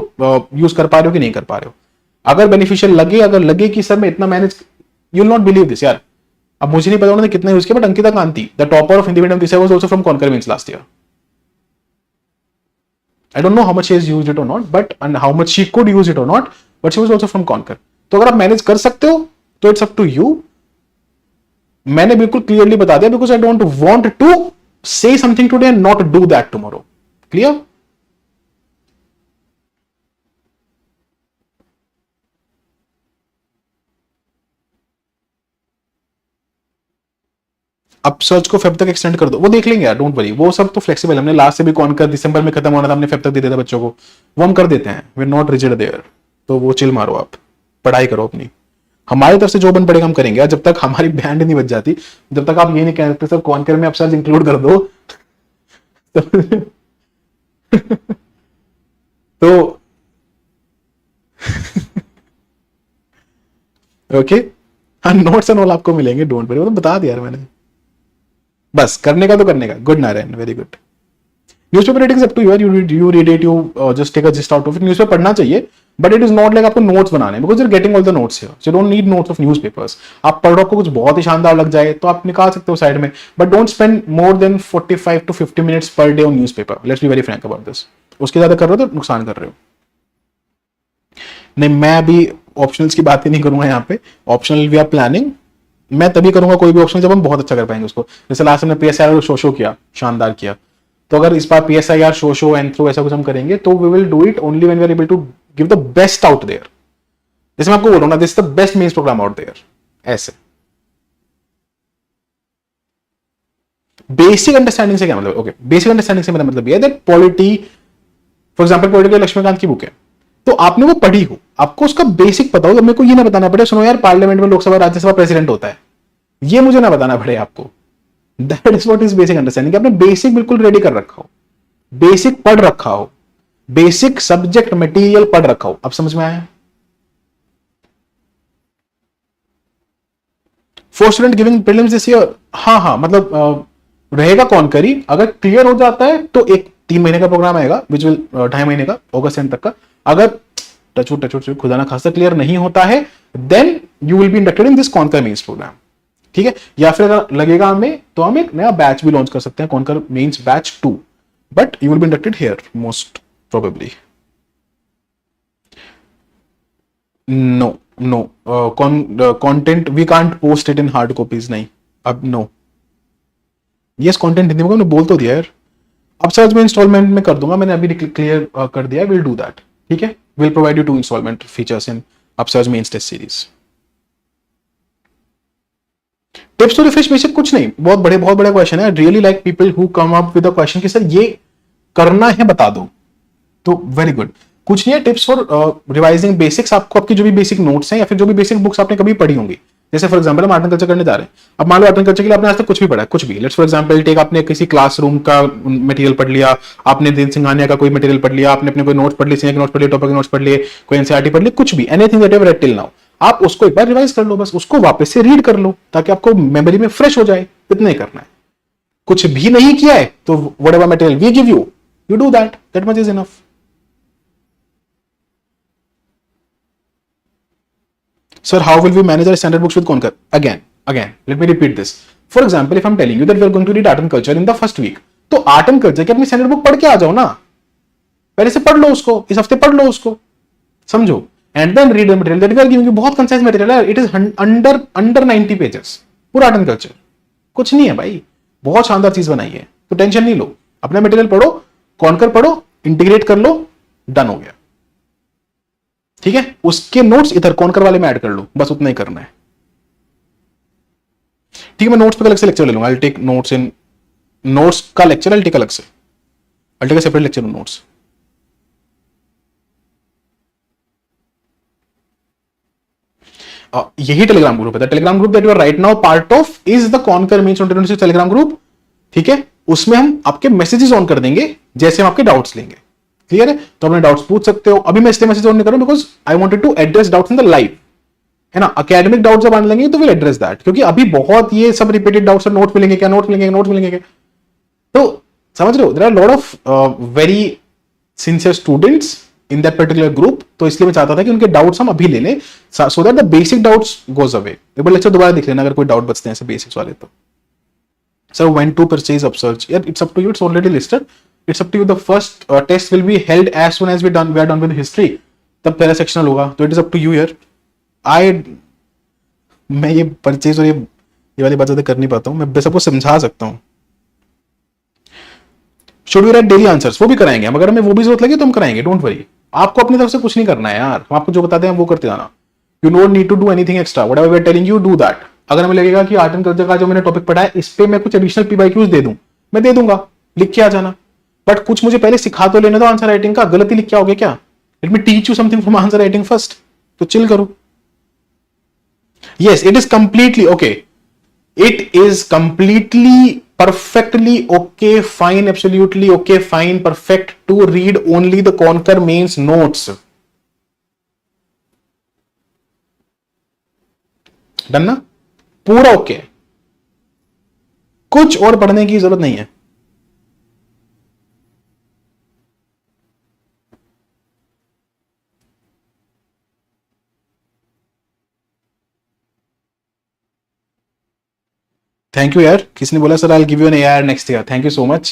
यूज कर पा रहे हो कि नहीं कर पा रहे हो. अगर बेनिफिशियल लगे, अगर लगे कि सर मैं इतना manage, you will not believe this यार. अब मुझे नहीं पता उन्होंने कितना यूज किया, but Ankita Kanti, the topper of Hindi medium this was also from conquer means last year. I don't know how much she has used it or not, but and how much she could use it or not, but she was also from Conquer. तो अगर आप मैनेज कर सकते हो तो इट्स अप टू यू. मैंने बिल्कुल क्लियरली बता दिया, because I don't want to say something today and not do that tomorrow. Clear? अब सर्च को फेब तक एक्सटेंड कर दो, वो देख लेंगे यार, डोंट वरी. वो सब तो फ्लेक्सिबल. हमने लास्ट से भी कॉन कर दिसंबर में खत्म होना था, हमने फेब तक दे दिया था बच्चों को, वो हम कर देते हैं. We are not rigid there. तो वो चिल मारो, आप पढ़ाई करो अपनी. हमारी तरफ से जो बन पड़ेगा हम करेंगे. जब तक हमारी बैंड नहीं बच जाती, जब तक आप ये नहीं कह सकते सर कॉन कर में आप सर्च इंक्लूड कर दो तो ओके, हाँ नोट्स एंड ऑल आपको मिलेंगे, डोंट वरी. वो तो बता दिया यार मैंने. बस करने का तो करने का. Good Narayan, very good. Newspaper reading up to you. You read it, you just take a gist out of it. Newspaper पढ़ना चाहिए, but it is not like आपको नोट्स बनाने, because you're getting all the notes here. So don't need notes of newspapers. आप पढ़ो, आपको कुछ बहुत ही शानदार लग जाए तो आप निकाल सकते हो साइड में, but don't spend more than 45 to 50 minutes per day on newspaper. Let's be very Frank about this. उसके ज्यादा कर रहे हो तो नुकसान कर रहे हो. नहीं, मैं अभी ऑप्शनल्स की बात ही नहीं करूंगा यहाँ पे. Optional we are planning. मैं तभी करूंगा कोई भी ऑप्शन जब हम बहुत अच्छा कर पाएंगे उसको. जैसे लास्ट हमने पीएसआईआर शो किया, शानदार किया. तो अगर इस बार पीएसआईआर शो एंड थ्रू ऐसा कुछ हम करेंगे तो we will do it only when we are able to give the best out there. जैसे मैं आपको बोल रहा हूँ ना, this is the best mains program out there. ऐसे बेसिक अंडरस्टैंडिंग से क्या मतलब? ओके, बेसिक अंडरस्टैंडिंग से मेरा मतलब ये है that polity, for example political Laxmikant की बुक है, तो आपने वो पढ़ी हो, आपको उसका बेसिक पता हो. तो मेरे को ये ना बताना पड़े सुनो यार पार्लियामेंट में लोकसभा राज्यसभा प्रेसिडेंट होता है, ये मुझे ना बताना पड़े आपको. That is what is basic understanding. आपने बेसिक बिल्कुल रेडी कर रखा हो, बेसिक पढ़ रखा हो, बेसिक सब्जेक्ट मटेरियल पढ़ रखा हो. अब समझ में आया? For student giving prelims this year, हाँ मतलब रहेगा कौन करी. अगर क्लियर हो जाता है तो एक 3 महीने का प्रोग्राम आएगा, विच विल 2.5 महीने का, अगस्त एंड तक का. अगर टच खुदा ना खासा क्लियर नहीं होता है, then you will be inducted in this Conquer mains program. ठीक है? या फिर अगर लगेगा हमें तो हम एक नया बैच भी लॉन्च कर सकते हैं, Conquer mains batch 2, but you will be inducted here most probably. No content we can't post it in hard copies. नहीं, अब नो. यस, कंटेंट हिंदी में मैंने बोल तो दिया यार. अब सर्च में इंस्टॉलमेंट में कर दूंगा, मैंने अभी क्लियर कर दिया. Will do that. ठीक है, will provide you 2 instalment features in upsurge mains test series. Tips to refresh basic कुछ नहीं. बहुत बड़े क्वेश्चन है. Really like people who come up with a question कि सर ये करना है बता दो, तो वेरी गुड. कुछ नहीं है. Tips for revising basics. आपको आपकी जो भी बेसिक नोट्स हैं या फिर जो भी बेसिक बुक्स आपने कभी पढ़ी होंगी, जैसे फॉर एग्जांपल हम आर्ट एंड कल्चर करने जा रहे हैं. अब मान लो आर्ट एंड कल्चर के लिए आपने आज तक कुछ भी पढ़ा है, कुछ भी. लेट्स फॉर एग्जांपल टेक, आपने किसी क्लासरूम का मटेरियल पढ़ लिया, आपने दिन सिंघानिया का कोई मटेरियल पढ़ लिया, आपने अपने कोई नोट्स पढ़ लिए, सीनियर के नोट्स पढ़ लिए, टॉपर के नोट्स पढ़ लिए, कोई एनसीईआरटी पढ़ ली, कुछ भी, anything that you have read till now, आप उसको एक बार रिवाइज कर लो. बस उसको वापस से रीड कर लो ताकि आपको मेमोरी में फ्रेश हो जाए. इतना ही करना है. कुछ भी नहीं किया है तो whatever material we give you, you do that. That much is enough. Sir, how will we manage our standard books with Concur? Again, let me repeat this. For example, if I'm telling you that we are going to read art and culture in the first week, तो आर्ट एंड कल्चर की अपनी स्टैंडर्ड बुक पढ़ के आ जाओ ना. पहले से पढ़ लो उसको, इस हफ्ते पढ़ लो उसको, समझो. And then read the material that we are giving you. बहुत कंसाइज मटेरियल है. It is under 90 pages. पूरा आर्ट एंड कल्चर कुछ नहीं है भाई. बहुत शानदार चीज बनाई है, तो टेंशन नहीं लो. अपना मटेरियल पढ़ो, कॉन्कर पढ़ो, इंटीग्रेट कर लो, डन हो गया. ठीक है? उसके नोट्स इधर कॉन्कर वाले में ऐड कर लो, बस उतना ही करना है. ठीक है, मैं नोट्स पे अलग से लेक्चर ले लूंगा. I will take notes in notes का लेक्चर. आई विल टेक अलग से, I will take a separate lecture on notes. यही टेलीग्राम ग्रुप है. The Telegram group that you are right now part of is the Conquer mains 2026 Telegram group. ठीक है? उसमें हम आपके मैसेजेस ऑन कर देंगे जैसे हम आपके डाउट्स लेंगे. क्लियर है? तो अपने डाउट्स पूछ सकते हो. अभी मैं इसलिए मैसेज ऑन नहीं कर रहा हूं because I wanted to address doubts in the live, है ना. एकेडमिक डाउट्स जब आने लगेंगे तो विल एड्रेस दैट, क्योंकि अभी बहुत ये सब रिपीटेड डाउट्स और नोट्स मिलेंगे क्या, नोट्स मिलेंगे क्या. तो समझ रहे हो? There are lot of very sincere students in that particular group, तो इसलिए मैं चाहता था कि उनके डाउट्स हम अभी ले लें, so that the basic doubts goes away. एक बार लेक्चर दोबारा देख लेना अगर कोई डाउट बचते हैं ऐसे बेसिक्स वाले तो। Sir when to purchase upsurge, यार it's up to you, it's already listed, it's up to you. The first test will be held as soon as we are done with history, तब पहला सेक्शनल होगा, तो it is up to you यार। आई मैं ये परचेज और ये वाली बात ज्यादा कर नहीं पाता हूँ, मैं सबको समझा सकता हूँ। Should we write daily answers, वो भी कराएंगे हम, अगर हमें वो भी जरूरत लगे तो हम कराएंगे, डोंट वरी। आपको अपनी तरफ से कुछ नहीं करना है यार, हम आपको जो बताते हैं वो करते जाना। You don't need to do anything extra, whatever we are telling you do that. अगर हमें लगेगा कि आर्ट एंड कल्चर का जो मैंने टॉपिक पढ़ा है इस पे मैं कुछ एडिशनल पीवाईक्यूज दे दूं, मैं दे दूंगा, लिख के आ जाना। बट कुछ मुझे पहले सिखा तो लेने दो आंसर राइटिंग का, गलती लिख के आओगे क्या? Let me teach you something from answer writing first, तो चिल करो। Yes, it is completely okay. It is completely, perfectly okay, fine, absolutely okay, fine, perfect to read only the Conquer Mains notes. Done ना? पूरा ओके okay. कुछ और पढ़ने की जरूरत नहीं है। थैंक यू यार, किसी ने बोला sir I will give you an AR next year, thank you so much.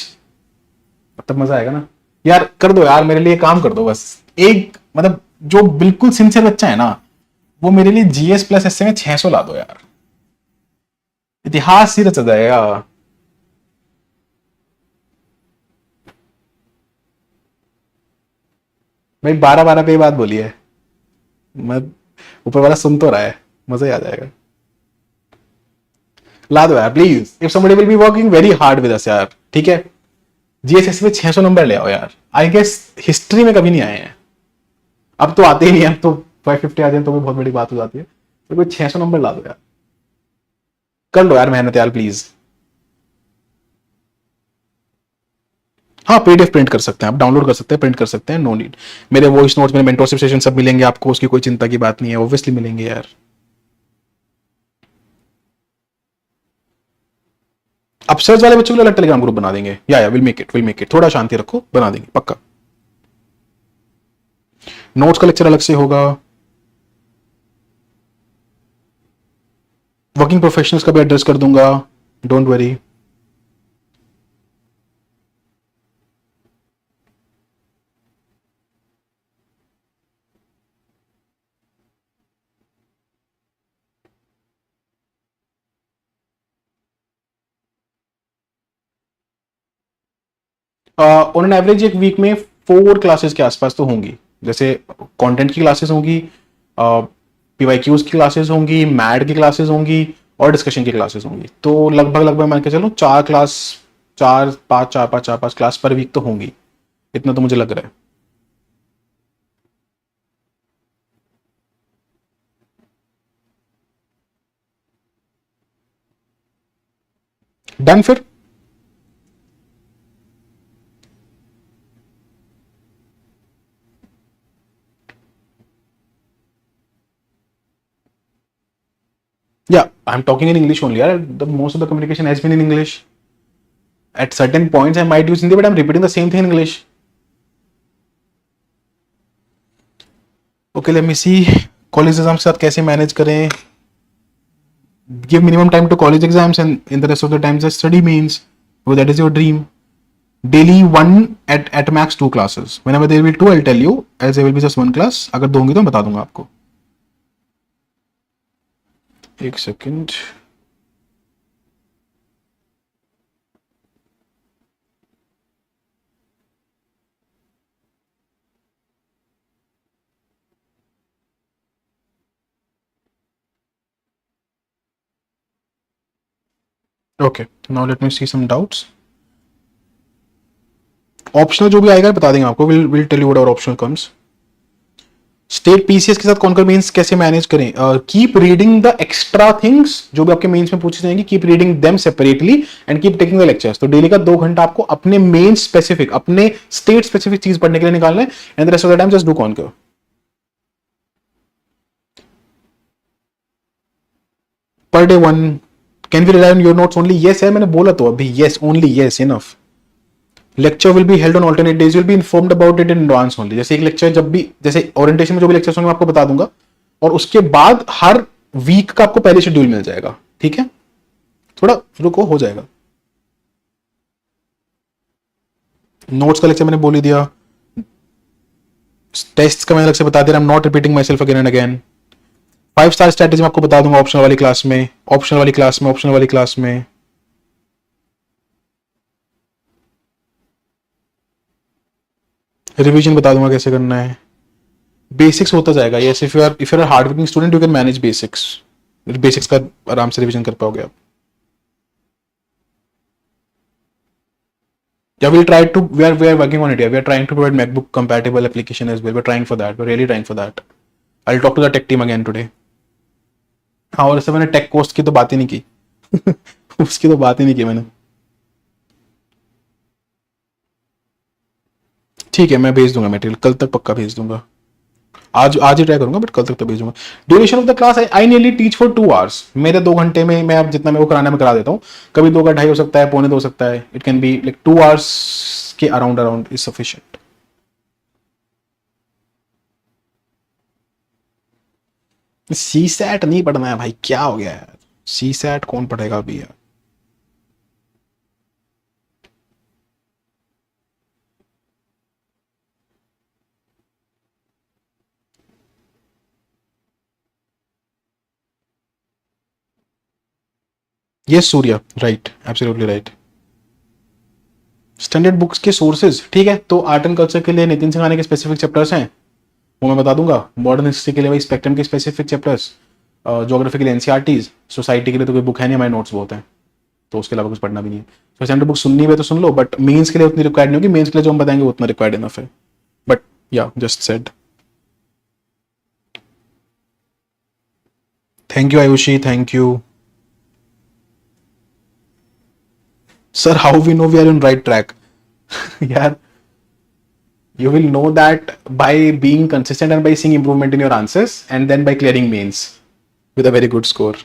तब मजा आएगा ना यार, कर दो यार मेरे लिए, काम कर दो बस एक, मतलब जो बिल्कुल सिंसियर बच्चा है ना, वो मेरे लिए जीएस प्लस एसए में 600 ला दो यार, इतिहास ही रचा जाएगा। भाई 12-12 पे बात बोली है, मैं ऊपर वाला सुन तो रहा है, मजा ही आ जाएगा। ला दो यार please, if somebody will be working very hard with us यार, ठीक है। जीएसएस में 600 नंबर ले आओ यार, आई गेस हिस्ट्री में कभी नहीं आए हैं, अब तो आते ही नहीं, अब तो 550 आ जाए तो भी बहुत बड़ी बात हो जाती है, तो कोई 600 नंबर ला दो यार, कर लो यार मेहनत यार प्लीज। हाँ पीडीएफ प्रिंट कर सकते हैं आप, डाउनलोड कर सकते हैं, प्रिंट कर सकते हैं, नो नीड। मेरे वॉइस नोट्स, मेरे मेंटरशिप सेशन सब मिलेंगे आपको, उसकी कोई चिंता की बात नहीं है, ऑब्वियसली मिलेंगे यार। अपसर्च वाले बच्चों के लिए अलग टेलीग्राम ग्रुप बना देंगे, या विल मेक इट, थोड़ा शांति रखो, बना देंगे पक्का। नोट्स का लेक्चर अलग से होगा, वर्किंग प्रोफेशनल्स का भी एड्रेस कर दूंगा, don't worry. On an average एक वीक में 4 क्लासेस के आसपास तो होंगी, जैसे कंटेंट की क्लासेस होंगी, पीवाईक्यूज की क्लासेस होंगी, मैड की क्लासेस होंगी और डिस्कशन की क्लासेस होंगी, तो लगभग मान के चलो 4 क्लास, 4-5 क्लास पर वीक तो होंगी, इतना तो मुझे लग रहा है। डन फिर। Yeah, I'm talking in English only. Most of the communication has been in English. At certain points, I might use Hindi, but I'm repeating the same thing in English. Okay, let me see. College exams के साथ कैसे manage करें? Give minimum time to college exams, and in the rest of the time, just study means. Because that is your dream. Daily 1 at max 2 classes. Whenever there will be 2, I'll tell you. As there will be just 1 class. अगर 2 होंगी तो मैं बता दूंगा आपको. एक second. Okay, now let me see some doubts. Optional जो भी आएगा बता देंगे आपको, will tell you what our optional comes. State PCS के साथ कॉन्कर मेंस कैसे मैनेज करें? Keep reading the extra things जो भी आपके मेंस में पूछे जाएंगे, keep reading them separately and keep taking the lectures. तो डेली का 2 घंटा आपको अपने मेन स्पेसिफिक, अपने स्टेट स्पेसिफिक चीज पढ़ने के लिए निकालना है, and the rest of the time just do conquer. पर day 1 can we rely on your notes only? Yes है, मैंने बोला तो अभी, yes only, yes enough. Lecture will be held on alternate days, will be informed about it in advance only. जैसे एक लेक्चर जब भी, जैसे ओरिएंटेशन में जो भी लेक्चर्स होंगे मैं आपको बता दूंगा, और उसके बाद हर वीक का आपको पहले शेड्यूल मिल जाएगा, ठीक है? थोड़ा रुको, हो जाएगा। नोट्स का लेक्चर मैंने बोल ही दिया, टेस्ट का मैंने अलग से बता दिया, आई am not repeating my self again and again. 5 star strategy मैं आपको बता दूंगा ऑप्शनल वाली क्लास में, ऑप्शनल वाली क्लास में, ऑप्शनल वाली क्लास में। रिवीजन बता दूंगा कैसे करना है, बेसिक्स होता जाएगा। Yes, if you are hard working student you can manage basics, basics का आराम से रिवीजन कर पाओगे आप। Yeah, we are working on it. Yeah, we are trying to provide MacBook compatible application as well. We're trying for that. We're really trying for that. I'll talk to the tech team again today. हाँ, और इससे मैंने टेक कोस्ट की तो बात ही नहीं की उसकी तो बात ही नहीं की मैंने। ठीक है, मैं भेज दूंगा मटेरियल, कल तक पक्का भेज दूंगा। आज ही ट्राई करूंगा, बट कल तक तो भेज दूंगा। Duration of the class I nearly teach for 2 hours. मेरे 2 घंटे में मैं अब जितना मेरे को कराना मैं करा देता हूँ। कभी 2 का 2.5 हो सकता है, पौने 2 हो सकता है। It can be like 2 hours के around is sufficient. CSAT नहीं पढ़ना है भाई, क्या हो गया यार? सी सैट कौन पढ़ेगा अभी यार? ये Surya, right, absolutely right. Standard books के सोर्सेज, ठीक है, तो आर्ट एंड कल्चर के लिए नितिन सिंघानिया के स्पेसिफिक चैप्टर्स हैं, वो मैं बता दूंगा। मॉडर्न हिस्ट्री के लिए भाई स्पेक्ट्रम के स्पेसिफिक चैप्टर्स, ज्योग्राफी के लिए एनसीईआरटीज, सोसाइटी के लिए तो कोई बुक है नहीं, हमारे नोट्स बहुत हैं, तो उसके अलावा कुछ पढ़ना भी नहीं है। तो स्टैंडर्ड बुक सुननी है तो सुन लो, बट मेंस के लिए उतनी रिक्वायर्ड नहीं होगी। मेंस के लिए जो हम बताएंगे वो उतना रिक्वायर्ड इनफ है। But yeah just said. Thank you Ayushi, thank you sir. How we know we are in right track? यार, you will know that by being consistent and by seeing improvement in your answers, and then by clearing mains with a very good score.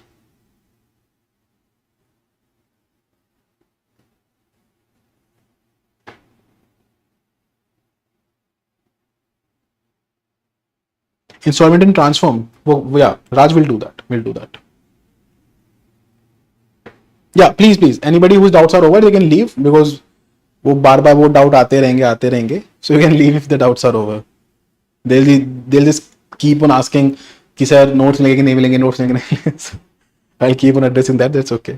Installment and transform, yeah, Raj will do that, yeah, please anybody whose doubts are over they can leave, because वो बार बार वो डाउट आते रहेंगे, so you can leave if the doubts are over. they'll just keep on asking कि सर नोट्स मिलेंगे कि नहीं मिलेंगे, नोट्स मिलेंगे नहीं। I'll keep on addressing that, that's okay.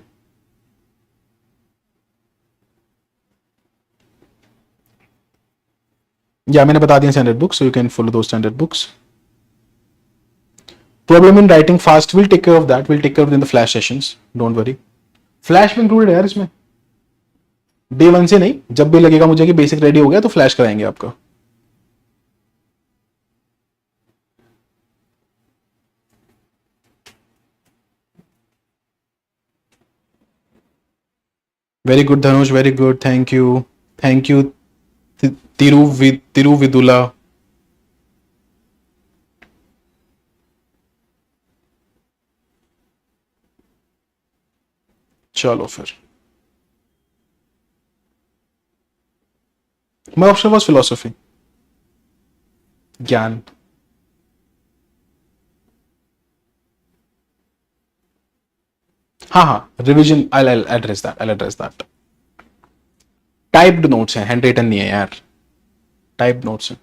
या मैंने बता दिया standard books, so you can follow those standard books. Problem in writing fast, we'll take care of that, we'll take care of it in the flash sessions, don't worry. Flash में इंक्लूडेड है यार इसमें, डे 1 से नहीं, जब भी लगेगा मुझे कि बेसिक रेडी हो गया तो फ्लैश कराएंगे आपका। Very good Dhanush, very good, thank you Tiruvidula. चलो फिर, माय ऑप्शन वाज फिलोसफी, ज्ञान। हाँ, revision I address that. Typed notes हैं, हैंड रिटन नहीं है यार, टाइप्ड नोट्स हैं।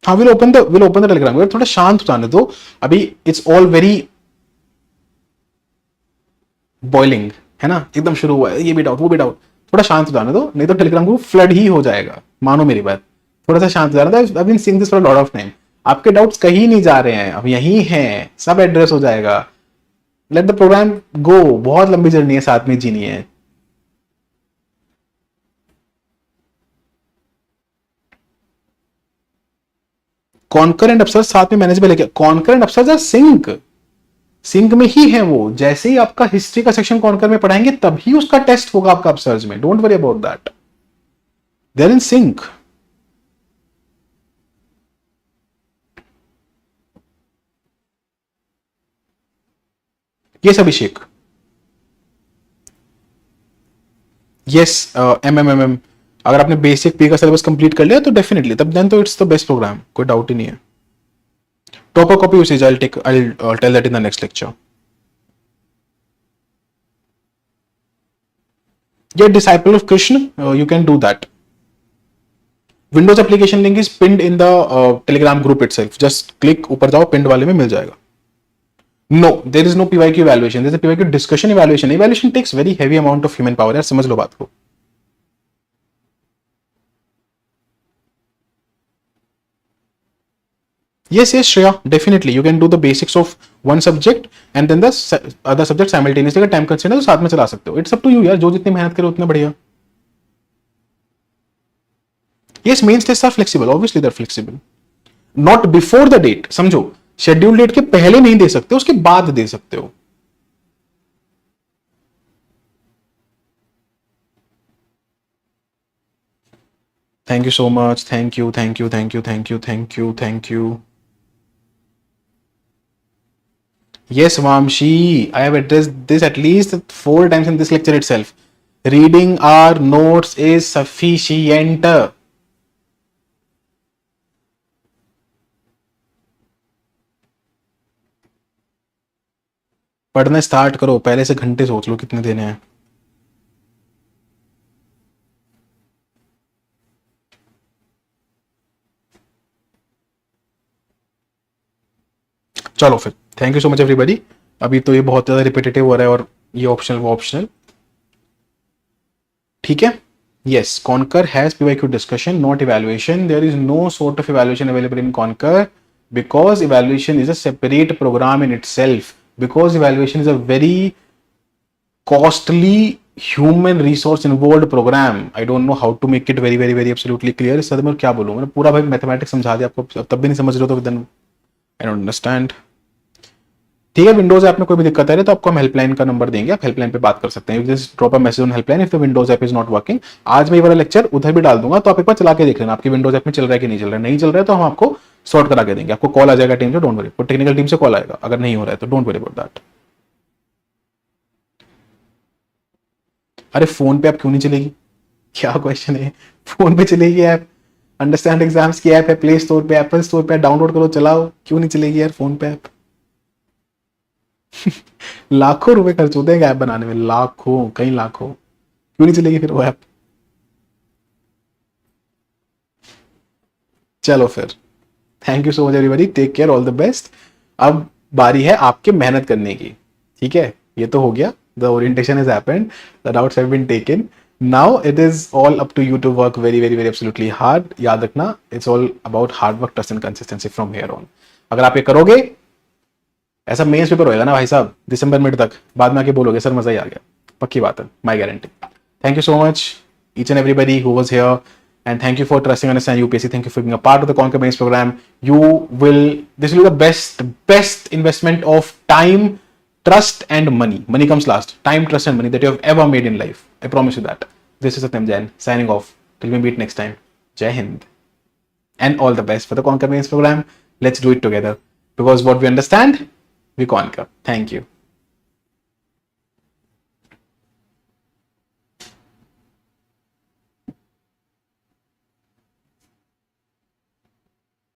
हाँ, विल ओपन द टेलीग्राम, थोड़ा शांत हो जाने दो अभी, इट्स ऑल वेरी बॉइलिंग है ना, एकदम शुरू हुआ है, ये भी डाउट वो भी डाउट, थोड़ा शांत हो जाने दो, नहीं तो टेलीग्राम ग्रुप फ्लड ही हो जाएगा, मानो मेरी बात। थोड़ा सा शांत हो जाना, I been seeing this for lot of time. आपके डाउट्स कहीं नहीं जा रहे हैं, अब यही हैं, सब एड्रेस हो जाएगा। लेट द प्रोग्राम गो, बहुत लंबी जर्नी है, साथ में जीनी है। कॉन्करेंट अपसर्ज साथ में मैनेजेबल है क्या? कॉन्करेंट अपसर्ज आर सिंक में ही है वो। जैसे ही आपका हिस्ट्री का सेक्शन कॉन्कर में पढ़ाएंगे तभी उसका टेस्ट होगा आपका अपसर्ज में, don't worry about that, they are in sync. Yes, Abhishek. Yes, MMMM. अगर आपने बेसिक पी का सिलेबस कंप्लीट कर लिया तो डेफिनेटली तब देन तो इट्स द बेस्ट प्रोग्राम, कोई डाउट ही नहीं है. Topper copy usage I'll tell that in the next lecture. Yeah, disciple of Krishna, you can do that. Windows application link is pinned in the Telegram group itself. Just click ऊपर जाओ, pinned वाले में मिल जाएगा. No, there is no PYQ evaluation. There is a PYQ discussion evaluation. Evaluation takes very heavy amount of human power. यार समझ लो बात को. Yes, Shreya, definitely. You can do the basics of one subject and then the other subject simultaneously. अगर time constraint है तो साथ में चला सकते हो. It's up to you यार, जो जितनी मेहनत करे उतना बढ़िया. Yes, mains tests are flexible. Obviously, they're flexible. Not before the date. समझो, शेड्यूल डेट के पहले नहीं दे सकते, उसके बाद दे सकते हो. Thank you so much. Thank you, thank you, thank you, thank you, thank you, thank you. Yes, Vamshi, I have addressed this at least 4 times in this lecture itself. Reading our notes is sufficient. पढ़ना स्टार्ट करो, पहले से घंटे सोच लो कितने देने हैं. चलो फिर, thank you so much everybody. अभी तो ये बहुत ज़्यादा रिपीटेटिव हो रहा है और ये ऑप्शनल वो ऑप्शनल, ठीक है. Yes, Concur has PYQ discussion, not evaluation. There is no sort of evaluation available in Concur because evaluation is a separate program in itself. Because evaluation is a very costly human resource involved program. I don't know how to make it very, very, very absolutely clear. इस मैं क्या बोलूँ, मैंने पूरा भाई मैथमेटिक्स समझा दिया आपको, तब भी नहीं समझ रहे हो तो then I don't understand. ठीक है, विंडोज ऐप में कोई भी दिक्कत आ रही है तो आपको हम हेल्पलाइन का नंबर देंगे, आप हेल्पलाइन पे बात कर सकते हैं. Just drop a message on helpline if the Windows app is not working. आज मैं ये वाला लेक्चर उधर भी डाल दूंगा, तो आप एक बार चला के देख लेना आपकी विंडोज ऐप में चल रहा है कि नहीं चल रहा है. नहीं चल रहा है तो हम आपको सॉर्ट करा के देंगे. आपको कॉल आ जाएगा टीम से, डोंट वरी. टेक्निकल टीम से कॉल आएगा अगर नहीं हो रहा है तो, डोंट वरी अबाउट दैट. अरे फोन पे ऐप क्यों नहीं चलेगी, क्या क्वेश्चन है. फोन पे चलेगी ऐप, अंडरस्टैंड एग्जाम्स की ऐप है, प्ले स्टोर पे, एप्पल स्टोर पे डाउनलोड करो, चलाओ. क्यों नहीं चलेगी यार फोन पे ऐप. लाखों रुपए खर्च होते हैं ऐप बनाने में, लाखों, कई लाखों. क्यों नहीं चलेगी फिर वो ऐप. चलो फिर, thank you so much everybody, take care, all the best. अब बारी है आपके मेहनत करने की, ठीक है. ये तो हो गया, the orientation has happened, the doubts have been taken. Now it is all up to you to work very very very absolutely hard. याद रखना, it's all about hard work, trust and consistency from here on. अगर आप ये करोगे, ऐसा मेंस पेपर होएगा ना भाई साहब दिसंबर मिड तक, बाद में आके बोलोगे सर मजा ही आ गया. पक्की बात है, my guarantee. Thank you so much each and everybody who was here, and thank you for trusting and understanding UPSC. Thank you for being a part of the Conquer Mains program. This will be the best investment of time, trust and money. Money comes last. Time, trust and money that you have ever made in life. I promise you that. This is Satyam Jain signing off. Till we meet next time. Jai Hind. And all the best for the Conquer Mains program. Let's do it together. Because what we understand, we conquer. Thank you.